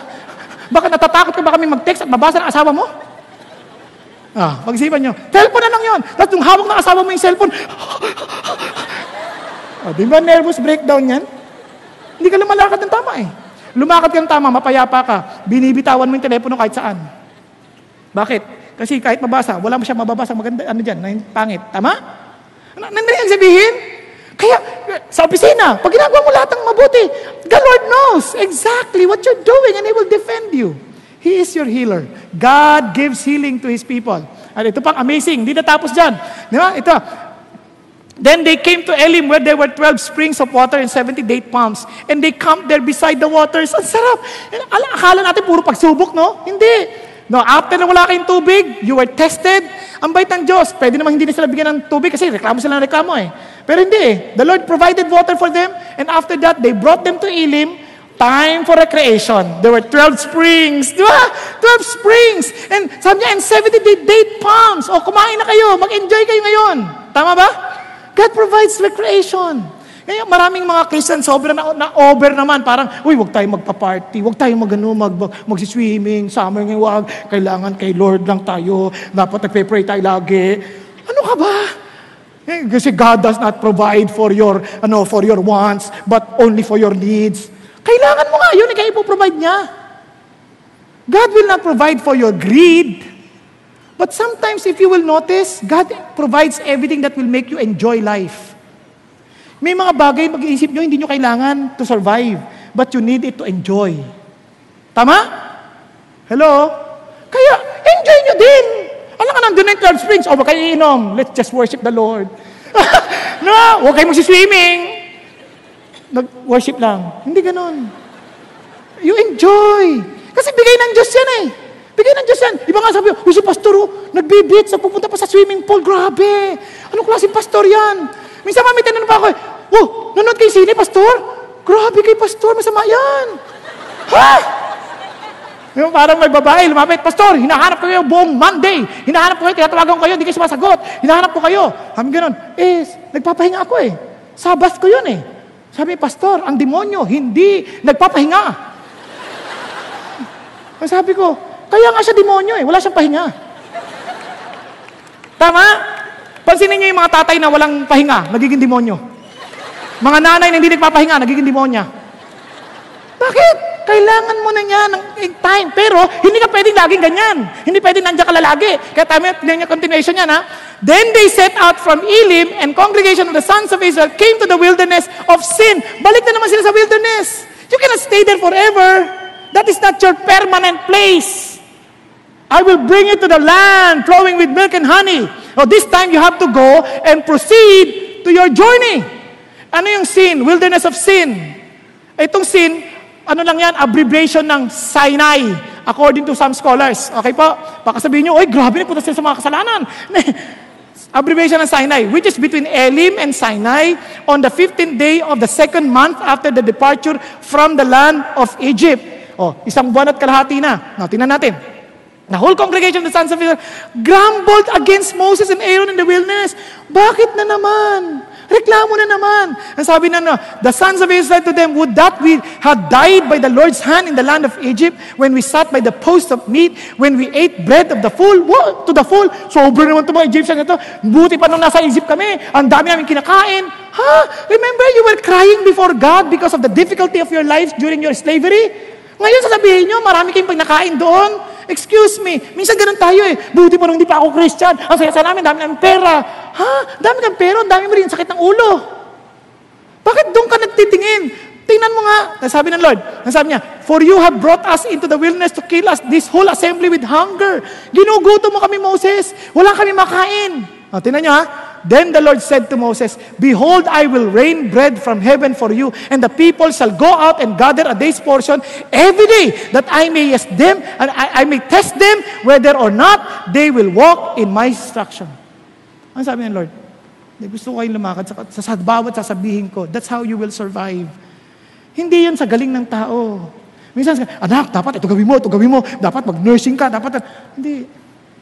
Bakit natatakot ka ba kami mag-text at mabasa ng asawa mo? Pag-isipan nyo. Telepono na lang yun. Tapos nung hawak ng asawa mo yung cellphone, di ba nervous breakdown yan? Hindi ka lumalakad ng tama eh. Lumakad ka ng tama, mapayapa ka, binibitawan mo yung telepono kahit saan. Bakit? Kasi kahit mabasa, wala mo siya mababasa maganda, ano dyan, na pangit. Tama? Nandiyan ang sabihin? Kaya, sa opisina, pag ginagawa mo lahat ng mabuti, the Lord knows exactly what you're doing and He will defend you. He is your healer. God gives healing to His people. At ito pang amazing, hindi natapos dyan. Di ba? Ito, then they came to Elim where there were 12 springs of water and 70 date palms. And they camped there beside the waters. Ang sarap. Akala natin puro pagsubok, no? Hindi. No, after na wala kayong tubig, you were tested. Ang bait ng Diyos. Pwede naman hindi na sila bigyan ng tubig kasi reklamo sila ng reklamo eh. Pero hindi eh. The Lord provided water for them. And after that, they brought them to Elim. Time for recreation. There were 12 springs. Di ba? 12 springs. And sabi niya, and 70 date palms. O, kumain na kayo. Mag-enjoy kayo ngayon. Tama ba? God provides recreation. Kaya maraming mga Christian sobrang na-over naman. Parang, uy, huwag tayong magpa-party. Huwag tayong mag-swimming. Summer ngayon, huwag. Kailangan kay Lord lang tayo. Dapat nagpe-pray tayo lagi. Ano ka ba? Kasi God does not provide for your wants, but only for your needs. Kailangan mo nga. Yun, kaya ipoprovide niya. God will not provide for your greed. But sometimes, if you will notice, God provides everything that will make you enjoy life. May mga bagay, mag-iisip nyo, hindi nyo kailangan to survive, but you need it to enjoy. Tama? Hello? Kaya, enjoy nyo din. Alam ka, nandun na yung 12 springs. O, baka iinom. Let's just worship the Lord. No, huwag kayo magsiswimming. Nag-worship lang. Hindi ganon. You enjoy. Kasi bigay ng Diyos yan eh. Bigay ng Diyos yan. Iba nga sabi, si pastor, nag-beach, pupunta pa sa swimming pool. Grabe. Anong klaseng pastor yan? Minsan may tinanong pa ako, nanonood kayo sine, pastor? Grabe kay pastor, masama yan. Ha? Yung parang may babae, lumapit, pastor, hinahanap ko kayo buong Monday. Hinahanap ko kayo, tinatawagan ko kayo, hindi kayo sumasagot. Hinahanap ko kayo. Sabi gano'n, nagpapahinga ako eh. Sabbath ko yun eh. Sabi, pastor, ang demonyo, hindi nagpapahinga. Sabi ko, kaya nga siya demonyo eh, wala siyang pahinga. Tama? Pansinin niyo yung mga tatay na walang pahinga, nagiging demonyo. Mga nanay na hindi nagpapahinga, nagiging demonya. Bakit? Kailangan mo na niya ng time. Pero, hindi ka pwedeng laging ganyan. Hindi pwedeng nandiyan ka lalagi. Kaya tayo, continuation yan, ha? Then they set out from Elim, and congregation of the sons of Israel came to the wilderness of Sin. Balik na naman sila sa wilderness. You cannot stay there forever. That is not your permanent place. I will bring you to the land flowing with milk and honey. So this time you have to go and proceed to your journey. Ano yung Sin? Wilderness of Sin. Itong Sin, ano lang yan? Abbreviation ng Sinai, according to some scholars. Okay po? Baka sabihin nyo, grabe na punta sila sa mga kasalanan. Abbreviation ng Sinai, which is between Elim and Sinai on the 15th day of the second month after the departure from the land of Egypt. Isang buwan at kalahati na. Tingnan natin. The whole congregation of the sons of Israel grumbled against Moses and Aaron in the wilderness. Bakit na naman? Reklamo na naman. Ang sabi na, the sons of Israel said to them, would that we had died by the Lord's hand in the land of Egypt, when we sat by the post of meat, when we ate bread of the full, to the full. Sobrang naman ito mga Egyptian ito. Buti pa nung nasa Egypt kami, ang dami namin kinakain. Remember, you were crying before God because of the difficulty of your lives during your slavery? Ngayon sasabihin nyo, marami kayong pagnakain doon. Excuse me, minsan ganun tayo Buti pa nung hindi pa ako Christian. Ang saya-saya namin, dami namin pera. Dami kang pera, dami mo rin sakit ng ulo. Bakit doon ka nagtitingin? Tingnan mo nga, nasabi ng Lord. Nasabi niya, for you have brought us into the wilderness to kill us, this whole assembly with hunger. Ginugutom mo kami, Moses. Wala kami makain. Tingnan nyo Then the Lord said to Moses, behold, I will rain bread from heaven for you, and the people shall go out and gather a day's portion every day, that I may test them, and I may test them whether or not they will walk in my instruction. Ano sabi ng Lord? Gusto ko kayong lumakad sa bawat sasabihin ko. That's how you will survive. Hindi yan sa galing ng tao. Minsan, anak, dapat ito gawin mo, dapat mag-nursing ka, dapat. Hindi.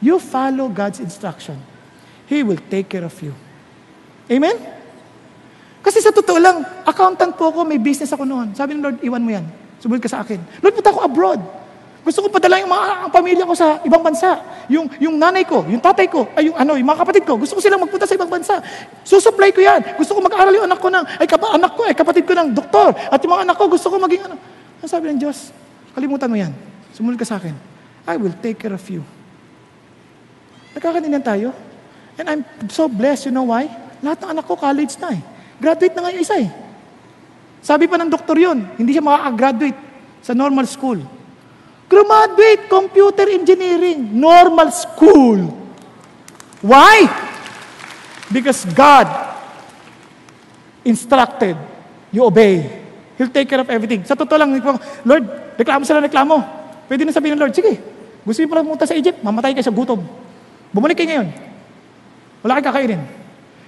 You follow God's instruction. He will take care of you. Amen? Kasi sa totoo lang, accountant po ako, may business ako noon. Sabi ng Lord, iwan mo yan. Sumunod ka sa akin. Lord, punta ako abroad. Gusto ko padala yung ang pamilya ko sa ibang bansa. Yung nanay ko, yung tatay ko, yung mga kapatid ko. Gusto ko silang magpunta sa ibang bansa. Susupply ko yan. Gusto ko mag-aral yung anak ko, kapatid ko ng doktor. At yung mga anak ko, gusto ko maging ano. Ang sabi ng Diyos, kalimutan mo yan. Sumunod ka sa akin. I will take care of you. Nagkakaningan tayo. And I'm so blessed, you know why? Lahat ng anak ko, college na Graduate na nga yung isa Sabi pa ng doktor yun, hindi siya makaka-graduate sa normal school. Graduate, computer engineering, normal school. Why? Because God instructed, you obey. He'll take care of everything. Sa totoo lang, Lord, reklamo. Pwede na sabihin ng Lord, sige, gusto niyo pala pumunta sa Egypt, mamatay kayo sa gutom. Bumalik kayo ngayon. Wala kang kakainin.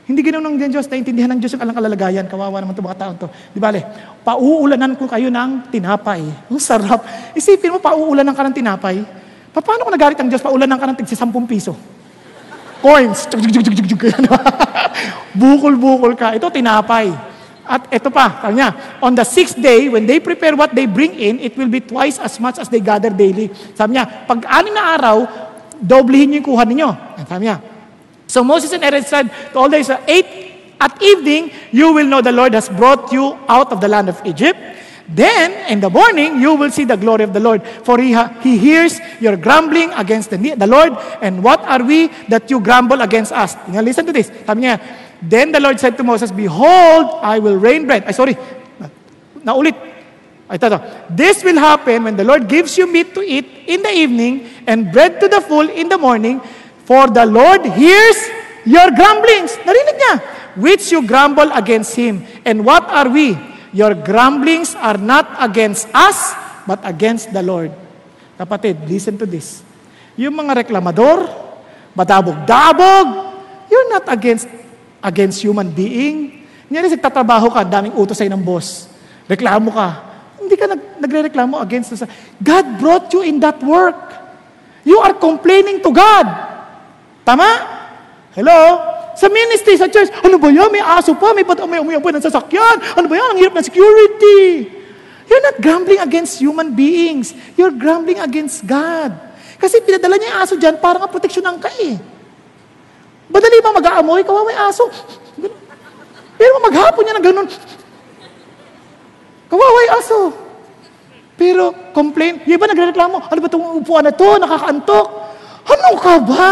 Hindi ganoon ng Diyos, naintindihan ng Diyos yung alang kalalagayan. Kawawa naman itong mga taon to. Di ba, pauulanan ko kayo ng tinapay. Ang sarap. Isipin mo, pauulanan ka ng tinapay. Paano kung nagalit ang Diyos, paulanan ka ng tig 10 piso? Coins. Bukol-bukol ka. Ito, tinapay. At ito pa, sabi niya, on the 6th day, when they prepare what they bring in, it will be twice as much as they gather daily. Sabi niya, pag 6 na araw, doblehin niyo yung kuha ninyo. Sabi niya, so Moses and Aaron said to all the Israel, at evening, you will know the Lord has brought you out of the land of Egypt. Then, in the morning, you will see the glory of the Lord. For he hears your grumbling against the Lord. And what are we that you grumble against us? Now, listen to this. Sabi niya, then the Lord said to Moses, behold, I will rain bread. Naulit. This will happen when the Lord gives you meat to eat in the evening and bread to the full in the morning. For the Lord hears your grumblings. Narinig niya. Which you grumble against Him. And what are we? Your grumblings are not against us, but against the Lord. Kapatid, listen to this. Yung mga reklamador, badabog-dabog, you're not against human being. Ngayon, nagtatrabaho ka, daming utos sa'yo ng boss. Reklamo ka. Hindi ka nagre-reklamo against us. God brought you in that work. You are complaining to God. Tama? Hello? Sa ministry, sa church, ano ba yan? May aso pa, may sasakyan. Ano ba yan? Ang hirap ng security. You're not grumbling against human beings. You're grumbling against God. Kasi pinadala niya yung aso dyan, parang proteksyonan ka Madali ba mag-aamoy? Kawawa yung aso. Pero maghapon niya na ganun. Kawawa yung aso. Pero, complain. Yung iba nagreklamo, ano ba itong upuan na ito? Nakakaantok. Ano ka ba?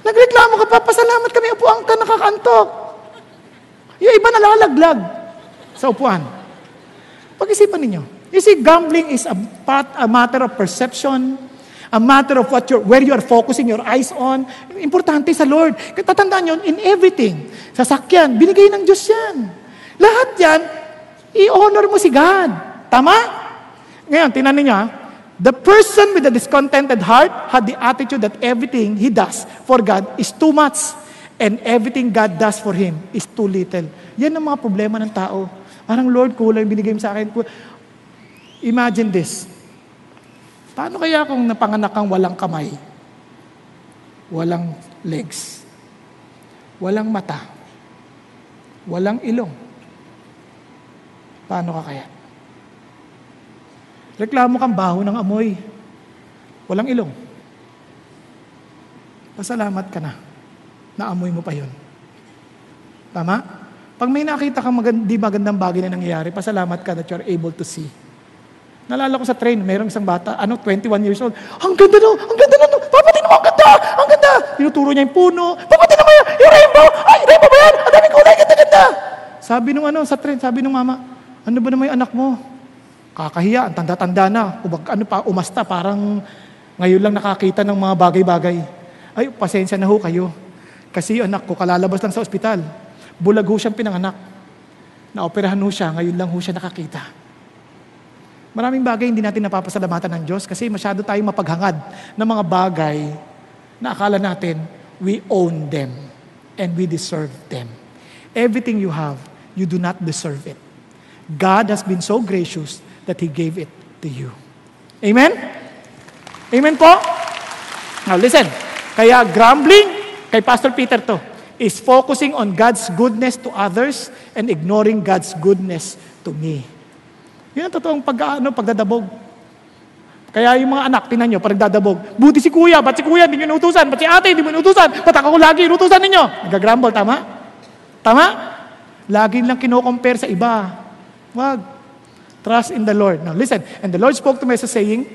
Nagreklamo ka pa, pasalamat kami, upuan ka, nakakaantok. Yung iba nalalaglag sa upuan. Pag-isipan ninyo. You see, gambling is a matter of perception, a matter of where you are focusing your eyes on. Importante sa Lord. Tatandaan nyo, in everything, sasakyan, binigay ng Diyos yan. Lahat yan, i-honor mo si God. Tama? Ngayon, tinan ninyo the person with a discontented heart had the attitude that everything he does for God is too much and everything God does for him is too little. Yan ang mga problema ng tao. Parang, Lord, kulang binigay mo sa akin. Imagine this. Paano kaya kung napanganak kang walang kamay, walang legs, walang mata, walang ilong. Paano ka kaya? Reklamo kang baho ng amoy, walang ilong. Pasalamat ka na, naamoy mo pa yun. Tama? Pag may nakita kang di magandang bagay na nangyayari, pasalamat ka that you're able to see. Nalala ko sa train, mayroong isang bata, 21 years old. Ang ganda no! Papatin mo, ang ganda! Ang ganda! Tinuturo niya yung puno. Papatin mo yan! Yung rainbow! Ay, rainbow ba yan? Ang daming kulay, ganda-ganda! Sabi nung sa train, sabi nung mama, ano ba naman yung anak mo? Kakahiya, ang tanda-tanda na. Umasta, parang ngayon lang nakakita ng mga bagay-bagay. Ay, pasensya na ho kayo. Kasi yung anak ko, kalalabas lang sa ospital. Bulag ho siyang pinanganak. Naoperahan ho siya, ngayon lang ho siya nakakita. Maraming bagay hindi natin napapasalamatan ng Diyos kasi masyado tayong mapaghangad ng mga bagay na akala natin we own them and we deserve them. Everything you have, you do not deserve it. God has been so gracious that He gave it to you. Amen? Amen po? Now listen, kaya grumbling, kay Pastor Peter to, is focusing on God's goodness to others and ignoring God's goodness to me. Yun ang totoong pagdadabog. Kaya yung mga anak, tinan nyo, parang dadabog. Buti si kuya, ba't si kuya hindi nyo inutusan? Ba't si ate hindi mo inutusan? Ba't ako lagi inutusan ninyo? Nag-grumble, tama? Tama? Lagi lang kino-compare sa iba. Wag. Trust in the Lord. Now listen, and the Lord spoke to Moses saying,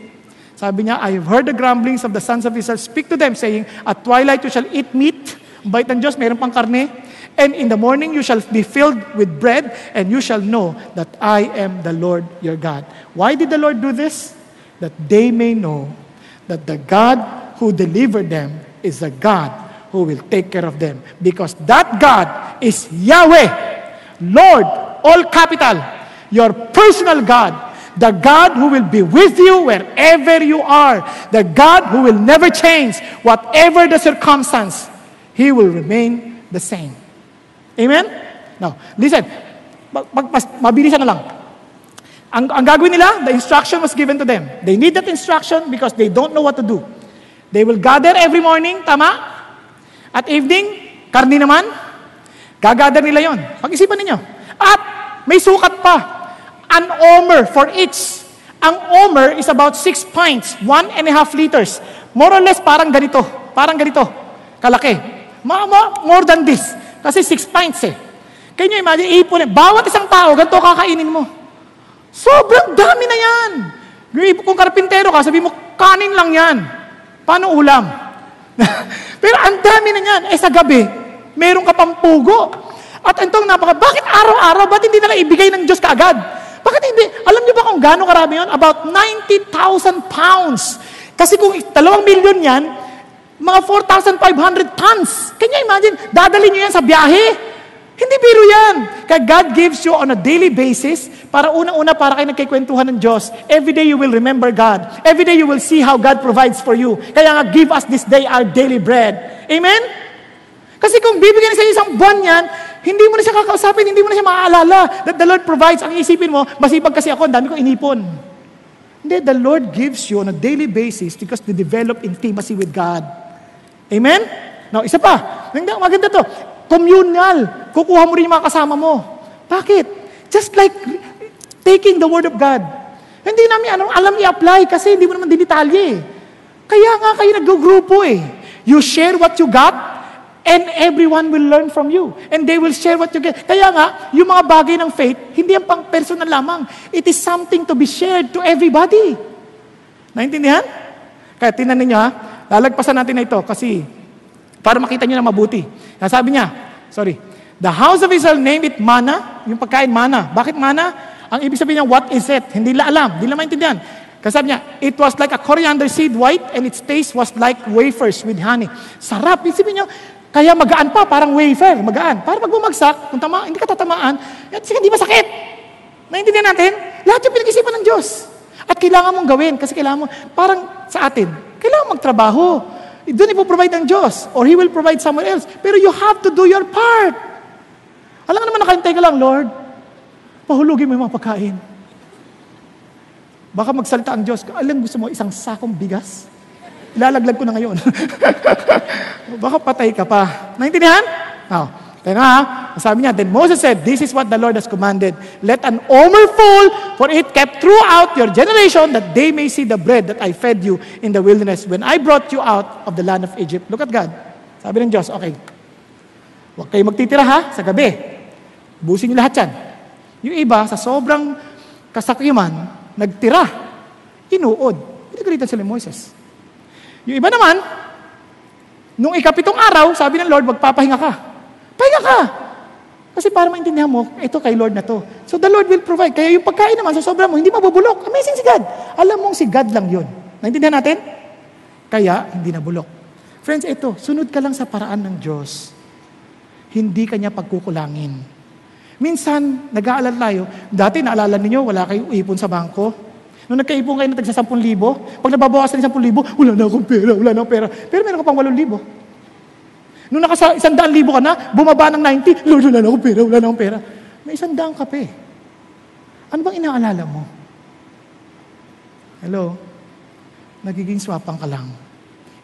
sabi niya, I have heard the grumblings of the sons of Israel. Speak to them saying, at twilight you shall eat meat. Ang bait ng Diyos, mayroon pang karne. And in the morning you shall be filled with bread, and you shall know that I am the Lord your God. Why did the Lord do this? That they may know that the God who delivered them is the God who will take care of them. Because that God is Yahweh, Lord, all capital, your personal God, the God who will be with you wherever you are, the God who will never change, whatever the circumstance, He will remain the same. Amen? Now, listen, mabilisan na lang. Ang gagawin nila, the instruction was given to them. They need that instruction because they don't know what to do. They will gather every morning, tama? At evening, karni naman, gagather nila yon. Pag-isipan ninyo. At may sukat pa. An omer for each. Ang omer is about 6 pints, 1.5 liters. More or less, parang ganito. Kalaki. More than this. Kasi 6 pints eh. Can you imagine, ipon bawat isang tao, ganito kakainin mo. Sobrang dami na yan. Kung karpintero ka, sabi mo, kanin lang yan. Paano ulam? Pero ang dami na yan. Sa gabi, meron ka pang pugo. At itong bakit araw-araw, ba't hindi nila ibigay ng Diyos kaagad? Bakit hindi? Alam niyo ba kung gaano karami yun? About 90,000 pounds. Kasi kung 2 milyon yan, mga 4,500 tons. Can you imagine? Dadalhin nyo yan sa biyahe? Hindi biro yan. Kaya God gives you on a daily basis para unang-una para kayo nagkikwentuhan ng Diyos. Every day you will remember God. Every day you will see how God provides for you. Kaya nga, give us this day our daily bread. Amen? Kasi kung bibigyan sa isang buwan yan, hindi mo na siya kakausapin, hindi mo na siya maaalala that the Lord provides. Ang isipin mo, masipag kasi ako, ang dami kong inipon. Hindi, the Lord gives you on a daily basis because to develop intimacy with God. Amen? Now, isa pa. Maganda to. Communal. Kukuha mo rin yung mga kasama mo. Bakit? Just like taking the Word of God. Hindi namin alam i-apply kasi hindi mo naman dinitalye. Kaya nga kayo nag-grupo eh. You share what you got and everyone will learn from you. And they will share what you get. Kaya nga, yung mga bagay ng faith, hindi yan pang personal lamang. It is something to be shared to everybody. Naintindihan? Kaya tinan ninyo ha, lalagpasan natin na ito kasi para makita nyo na mabuti. Sabi niya, the house of Israel named it manna, yung pagkain manna. Bakit manna? Ang ibig sabihin niya, what is it? Hindi nila alam, hindi nila maintindihan. Kasi sabi niya, it was like a coriander seed white and its taste was like wafers with honey. Sarap. Isipin niyo, kaya magaan pa, parang wafer, magaan. Para pag bumagsak, kung hindi ka tatamaan, hindi masakit. Naintindihan natin? Lahat yung pinag-isipan ng Diyos. At kailangan mong gawin, kasi kailangan mo, parang sa atin, kailangan magtrabaho. Doon ipoprovide ng Diyos, or He will provide somewhere else. Pero you have to do your part. Alam nga naman, nakahintay ka lang, Lord, pahulugin mo yung mga pagkain. Baka magsalita ang Diyos, alam gusto mo, isang sakong bigas? Ilalaglag ko na ngayon. Baka patay ka pa. Naintindihan? Sabi niya, then Moses said, this is what the Lord has commanded. Let an omer fall, for it kept throughout your generation, that they may see the bread that I fed you in the wilderness when I brought you out of the land of Egypt. Look at God. Sabi ng Diyos, okay, huwag kayo magtitira sa gabi. Busin niyo lahat yan. Yung iba, sa sobrang kasakiman, nagtira. Inuod. Pinagalitan sila ni Moises. Yung iba naman, nung 7 araw, sabi ng Lord, magpapahinga ka. Pahinga ka! Kasi para maintindihan mo, ito kay Lord na to. So the Lord will provide. Kaya yung pagkain naman, sa sobra mo, hindi mabubulok. Amazing si God. Alam mong si God lang yun. Naintindihan natin? Kaya, hindi nabulok. Friends, ito, sunod ka lang sa paraan ng Diyos. Hindi kanya pagkukulangin. Minsan, nag-aalala tayo. Dati, naalala ninyo, wala kayong ipon sa bangko. Nung nagkaipon kayo na tagsa 10,000, pag nababawasan ng 10,000, wala na akong pera. Pero meron ka pang 8,000. Nung naka 100,000 ka na, bumaba ng 90, Lord, wala na akong pera. May 100 ka pa eh. Ano bang inaalala mo? Hello? Nagiging swapang ka lang.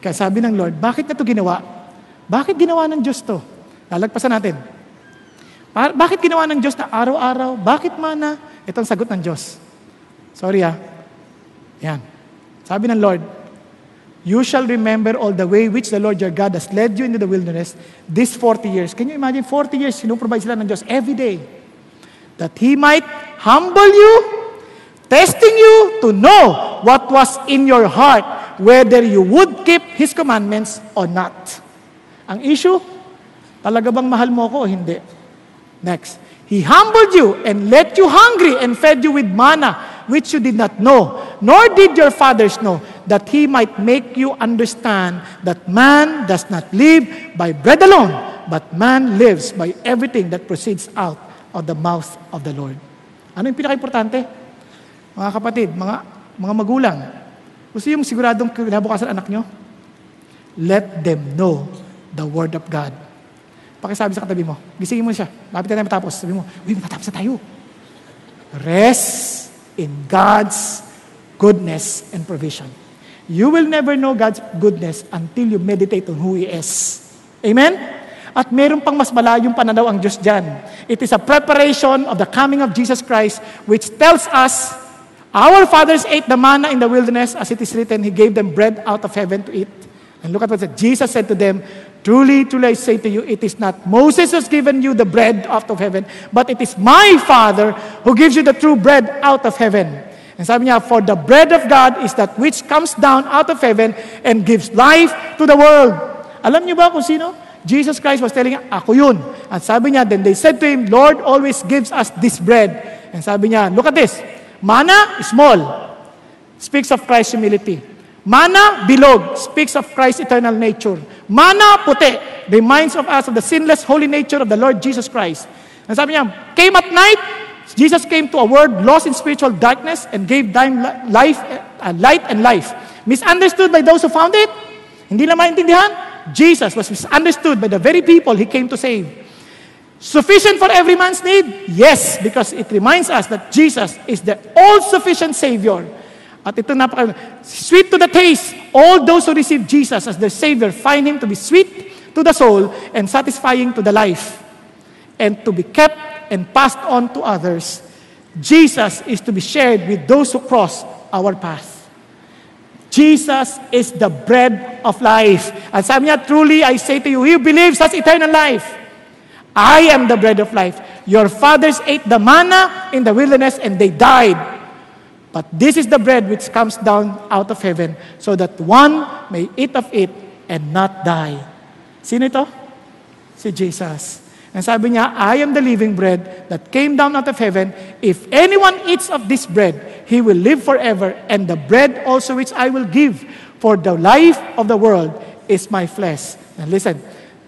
Kaya sabi ng Lord, bakit na ito ginawa? Bakit ginawa ng Diyos to? Lalagpasan natin. Bakit ginawa ng Diyos na araw-araw? Bakit mana? Ito ang sagot ng Diyos. Sorry Yan. Sabi ng Lord, you shall remember all the way which the Lord your God has led you into the wilderness these 40 years. Can you imagine 40 years, sinuprovide sila ng Diyos every day. That He might humble you, testing you to know what was in your heart, whether you would keep His commandments or not. Ang issue, talaga bang mahal mo ko o hindi? Next. He humbled you and let you hungry and fed you with manna, which you did not know, nor did your fathers know, that He might make you understand that man does not live by bread alone, but man lives by everything that proceeds out of the mouth of the Lord. Ano yung pinaka-importante? Mga kapatid, mga magulang, gusto yung siguradong kinabukasan anak nyo? Let them know the Word of God. Pakisabi sa katabi mo, gisingin mo siya, lapit na tayo matapos. Sabi mo, matatapos na tayo. Rest in God's goodness and provision. You will never know God's goodness until you meditate on who He is. Amen? At meron pang mas malayong pananaw ang Diyos dyan. It is a preparation of the coming of Jesus Christ, which tells us, our fathers ate the manna in the wilderness, as it is written, He gave them bread out of heaven to eat. And look at what it said. Jesus said to them, truly, truly I say to you, it is not Moses who has given you the bread out of heaven, but it is my Father who gives you the true bread out of heaven. And sabi niya, for the bread of God is that which comes down out of heaven and gives life to the world. Alam niyo ba kung sino? Jesus Christ was telling, ako yun. At sabi niya, then they said to Him, Lord always gives us this bread. And sabi niya, look at this. Manna, small, speaks of Christ's humility. Manna, bilog, speaks of Christ's eternal nature. Manna, puti, reminds of us of the sinless, holy nature of the Lord Jesus Christ. And sabi niya, came at night, Jesus came to a world lost in spiritual darkness and gave them light and life. Misunderstood by those who found it? Hindi na maintindihan? Jesus was misunderstood by the very people He came to save. Sufficient for every man's need? Yes, because it reminds us that Jesus is the all-sufficient Savior. At ito sweet to the taste, all those who receive Jesus as their Savior find Him to be sweet to the soul and satisfying to the life, and to be kept and passed on to others. Jesus is to be shared with those who cross our path. Jesus is the bread of life. At sabi niya, truly I say to you, he who believes has eternal life. I am the bread of life. Your fathers ate the manna in the wilderness and they died. But this is the bread which comes down out of heaven, so that one may eat of it and not die. Sino ito? Si Jesus. And sabi niya, I am the living bread that came down out of heaven. If anyone eats of this bread, he will live forever. And the bread also which I will give for the life of the world is my flesh. And listen,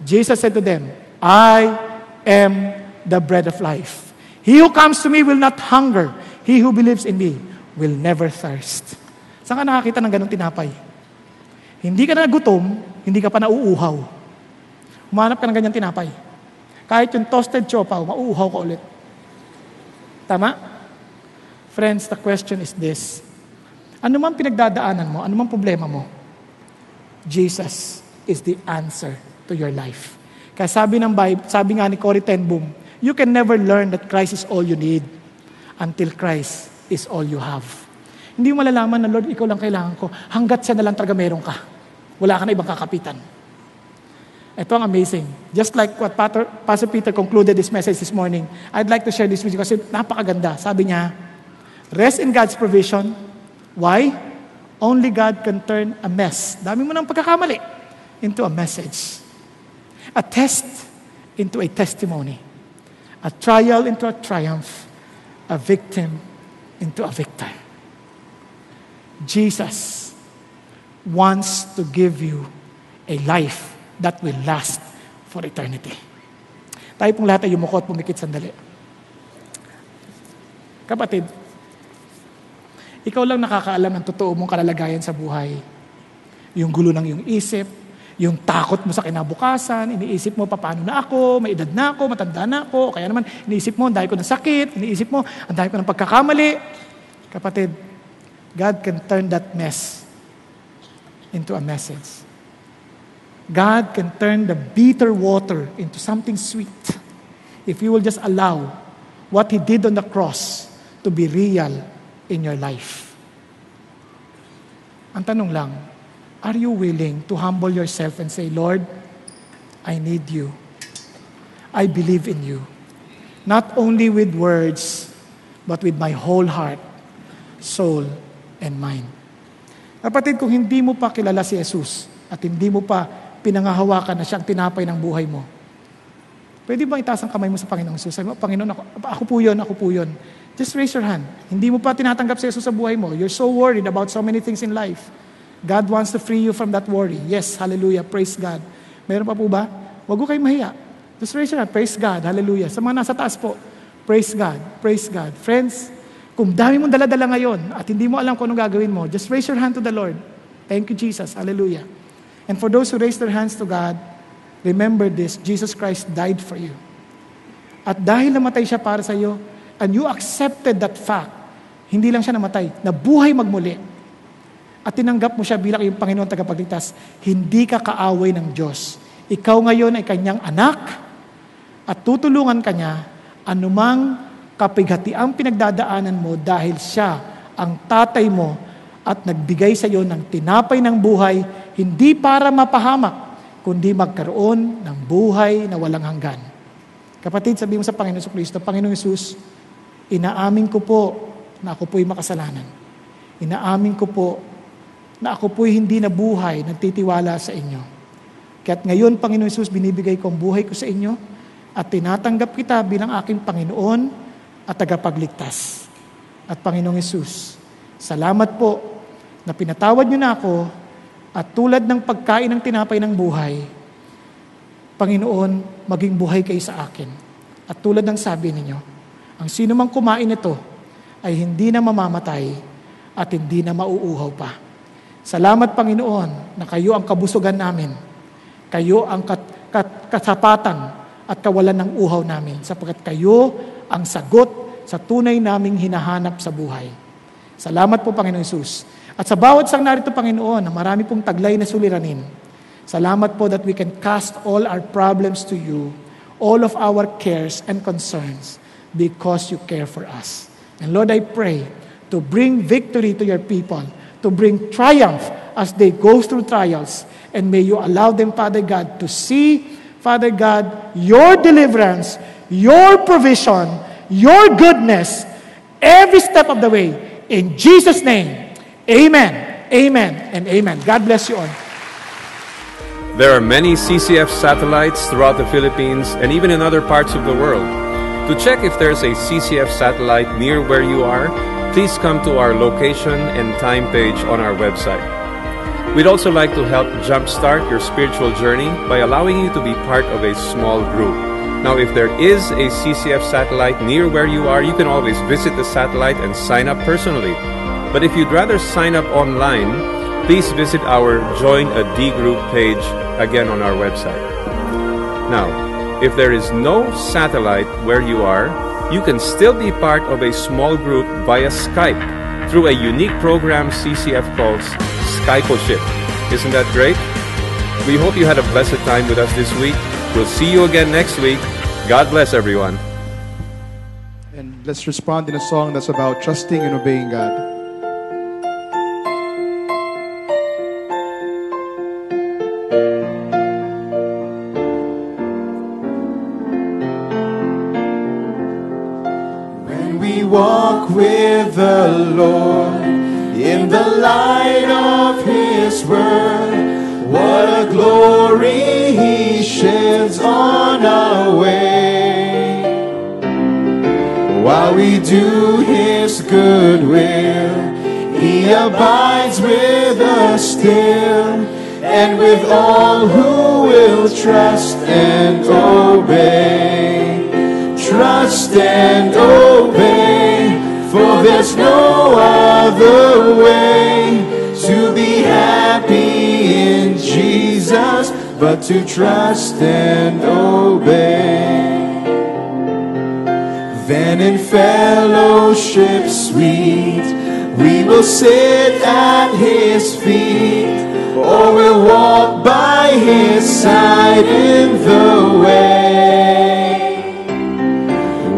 Jesus said to them, I am the bread of life. He who comes to me will not hunger. He who believes in me will never thirst. Saan ka nakakita ng ganong tinapay? Hindi ka na gutom, hindi ka pa nauuhaw. Humanap ka ng ganyang tinapay. Kahit yung toasted siopaw, mauuhaw ka ulit. Tama? Friends, the question is this. Ano man pinagdadaanan mo, ano man problema mo, Jesus is the answer to your life. Kaya sabi nga ni Corrie ten Boom, you can never learn that Christ is all you need until Christ is all you have. Hindi mo malalaman na, Lord, ikaw lang kailangan ko, hanggat siya na lang talaga meron ka. Wala ka na ibang kakapitan. Ito ang amazing. Just like what Pastor Peter concluded this message this morning, I'd like to share this with you kasi napakaganda. Sabi niya, rest in God's provision. Why? Only God can turn a mess. Dami mo ng pagkakamali into a message. A test into a testimony. A trial into a triumph. A victim into a victor. Jesus wants to give you a life that will last for eternity. Tayo pong lahat ay yumuko at pumikit sandali. Kapatid, ikaw lang nakakaalam ng totoo mong kalalagayan sa buhay. Yung gulo ng iyong isip, yung takot mo sa kinabukasan, iniisip mo, paano na ako, may edad na ako, matanda na ako, o kaya naman, iniisip mo, ang dahil ko ng sakit, iniisip mo, ang dahil ko ng pagkakamali. Kapatid, God can turn that mess into a message. God can turn the bitter water into something sweet if you will just allow what He did on the cross to be real in your life. Ang tanong lang, are you willing to humble yourself and say, Lord, I need you. I believe in you. Not only with words, but with my whole heart, soul, and mind. Kapatid, kung hindi mo pa kilala si Jesus at hindi mo pa pinangahawakan na siyang tinapay ng buhay mo, pwede bang itaas ang kamay mo sa Panginoong Jesus? Sabi mo, Panginoon, ako po yun. Just raise your hand. Hindi mo pa tinatanggap si Jesus sa buhay mo. You're so worried about so many things in life. God wants to free you from that worry. Yes, hallelujah, praise God. Meron pa po ba? Huwag ko kayong mahiya. Just raise your hand, praise God, hallelujah. Sa mga nasa taas po, praise God, praise God. Friends, kung dami mong dala-dala ngayon at hindi mo alam kung anong gagawin mo, just raise your hand to the Lord. Thank you, Jesus, hallelujah. And for those who raise their hands to God, remember this, Jesus Christ died for you. At dahil namatay siya para sa iyo, and you accepted that fact, hindi lang siya namatay, nabuhay magmuli, at tinanggap mo siya bilang iyong Panginoon tagapagligtas, hindi ka kaaway ng Diyos. Ikaw ngayon ay kanyang anak, at tutulungan ka niya anumang kapighatiang pinagdadaanan mo dahil siya ang tatay mo at nagbigay sa iyo ng tinapay ng buhay, hindi para mapahamak, kundi magkaroon ng buhay na walang hanggan. Kapatid, sabi mo sa Panginoon Kristo, Panginoong Jesus, inaamin ko po na ako po'y makasalanan. Inaamin ko po na ako po'y hindi nabuhay, nagtitiwala sa inyo. Kaya't ngayon, Panginoong Jesus, binibigay ko ang buhay ko sa inyo at tinatanggap kita bilang aking Panginoon at tagapagligtas. At Panginoong Jesus, salamat po na pinatawad niyo na ako at tulad ng pagkain ng tinapay ng buhay, Panginoon, maging buhay kayo sa akin. At tulad ng sabi ninyo, ang sino mang kumain nito ay hindi na mamamatay at hindi na mauuhaw pa. Salamat, Panginoon, na kayo ang kabusugan namin. Kayo ang kasapatan at kawalan ng uhaw namin sapagkat kayo ang sagot sa tunay naming hinahanap sa buhay. Salamat po, Panginoon Jesus. At sa bawat sang narito, Panginoon, na marami pong taglay na suliranin, salamat po that we can cast all our problems to you, all of our cares and concerns, because you care for us. And Lord, I pray to bring victory to your people, to bring triumph as they go through trials, and may you allow them, Father God, to see, Father God, your deliverance, your provision, your goodness, every step of the way. In Jesus' name, amen, amen, and amen. God bless you all. There are many CCF satellites throughout the Philippines and even in other parts of the world. To check if there's a CCF satellite near where you are, please come to our location and time page on our website. We'd also like to help jumpstart your spiritual journey by allowing you to be part of a small group. Now, if there is a CCF satellite near where you are, you can always visit the satellite and sign up personally. But if you'd rather sign up online, please visit our Join a D Group page again on our website. Now, if there is no satellite where you are, you can still be part of a small group via Skype through a unique program CCF calls Skypeship. Isn't that great? We hope you had a blessed time with us this week. We'll see you again next week. God bless everyone. And let's respond in a song that's about trusting and obeying God. When we walk with the Lord in the light of His Word, what a glory He sheds on our way. While we do His good will, He abides with us still, and with all who will trust and obey. Trust and obey, for there's no other way to be happy in Jesus but to trust and obey. Then in fellowship sweet, we will sit at His feet, or we'll walk by His side in the way.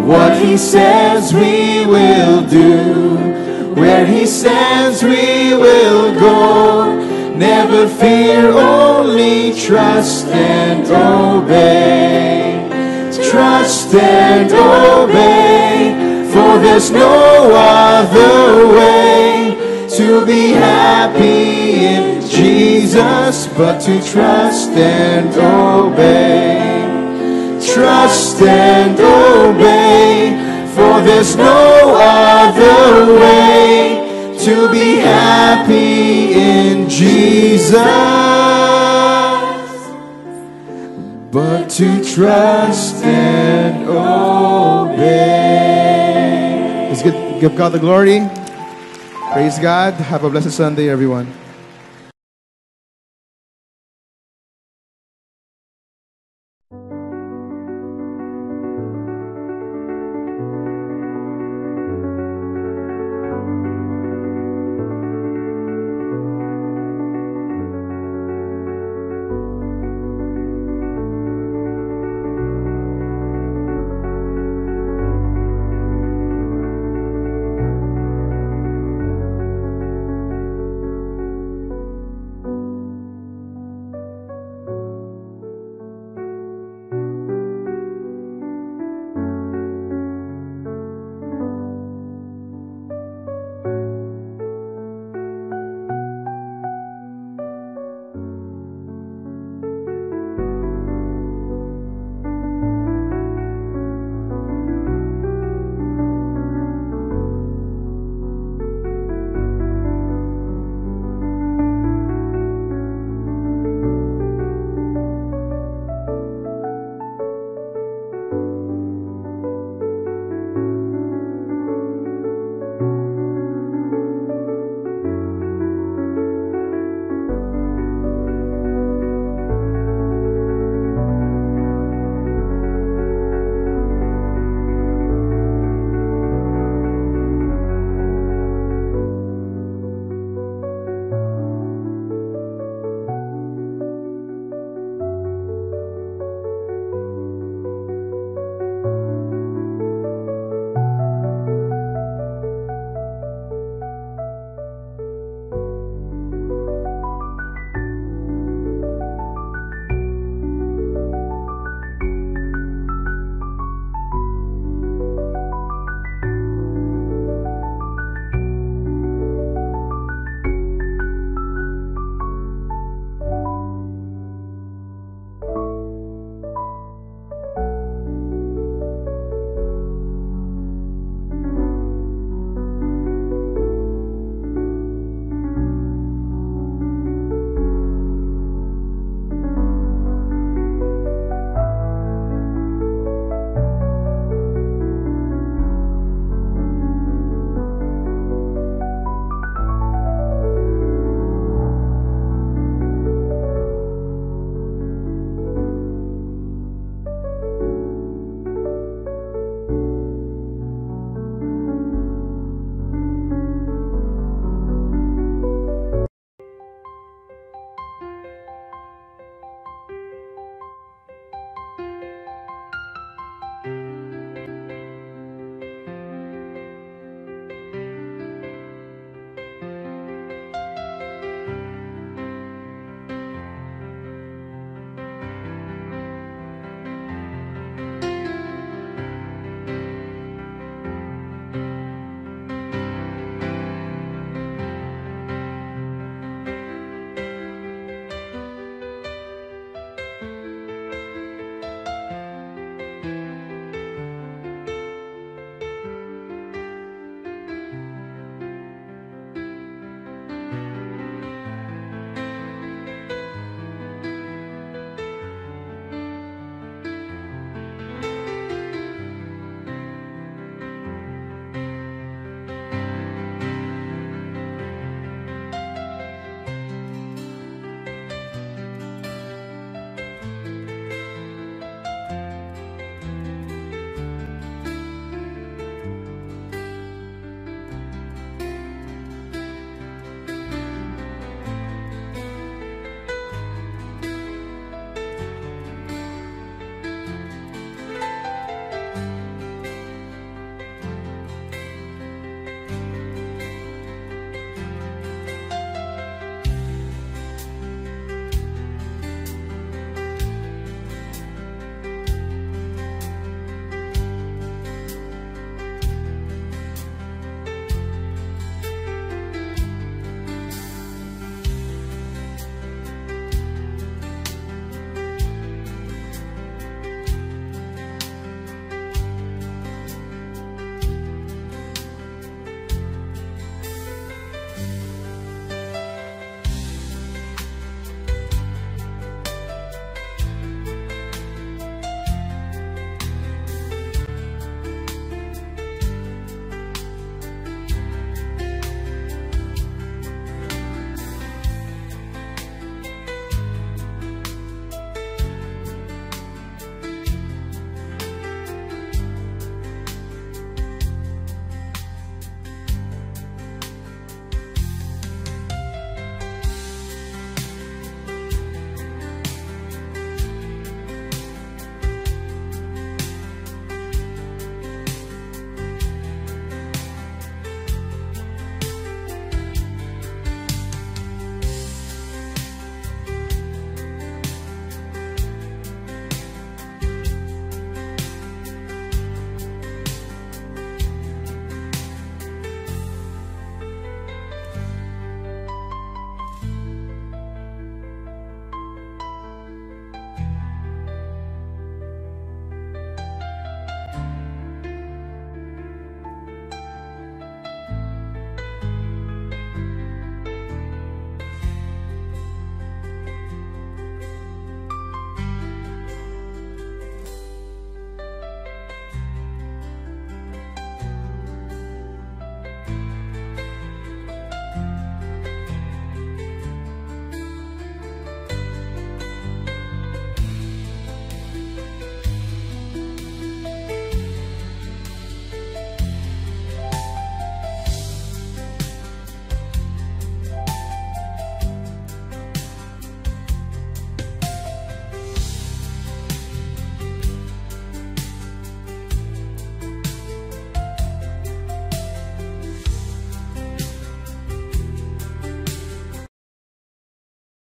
What He says we will do, where He says we will go. Never fear, only trust and obey. Trust and obey, for there's no other way to be happy in Jesus but to trust and obey. Trust and obey, for there's no other way to be happy in Jesus but to trust and obey. Let's give God the glory. Praise God. Have a blessed Sunday, everyone.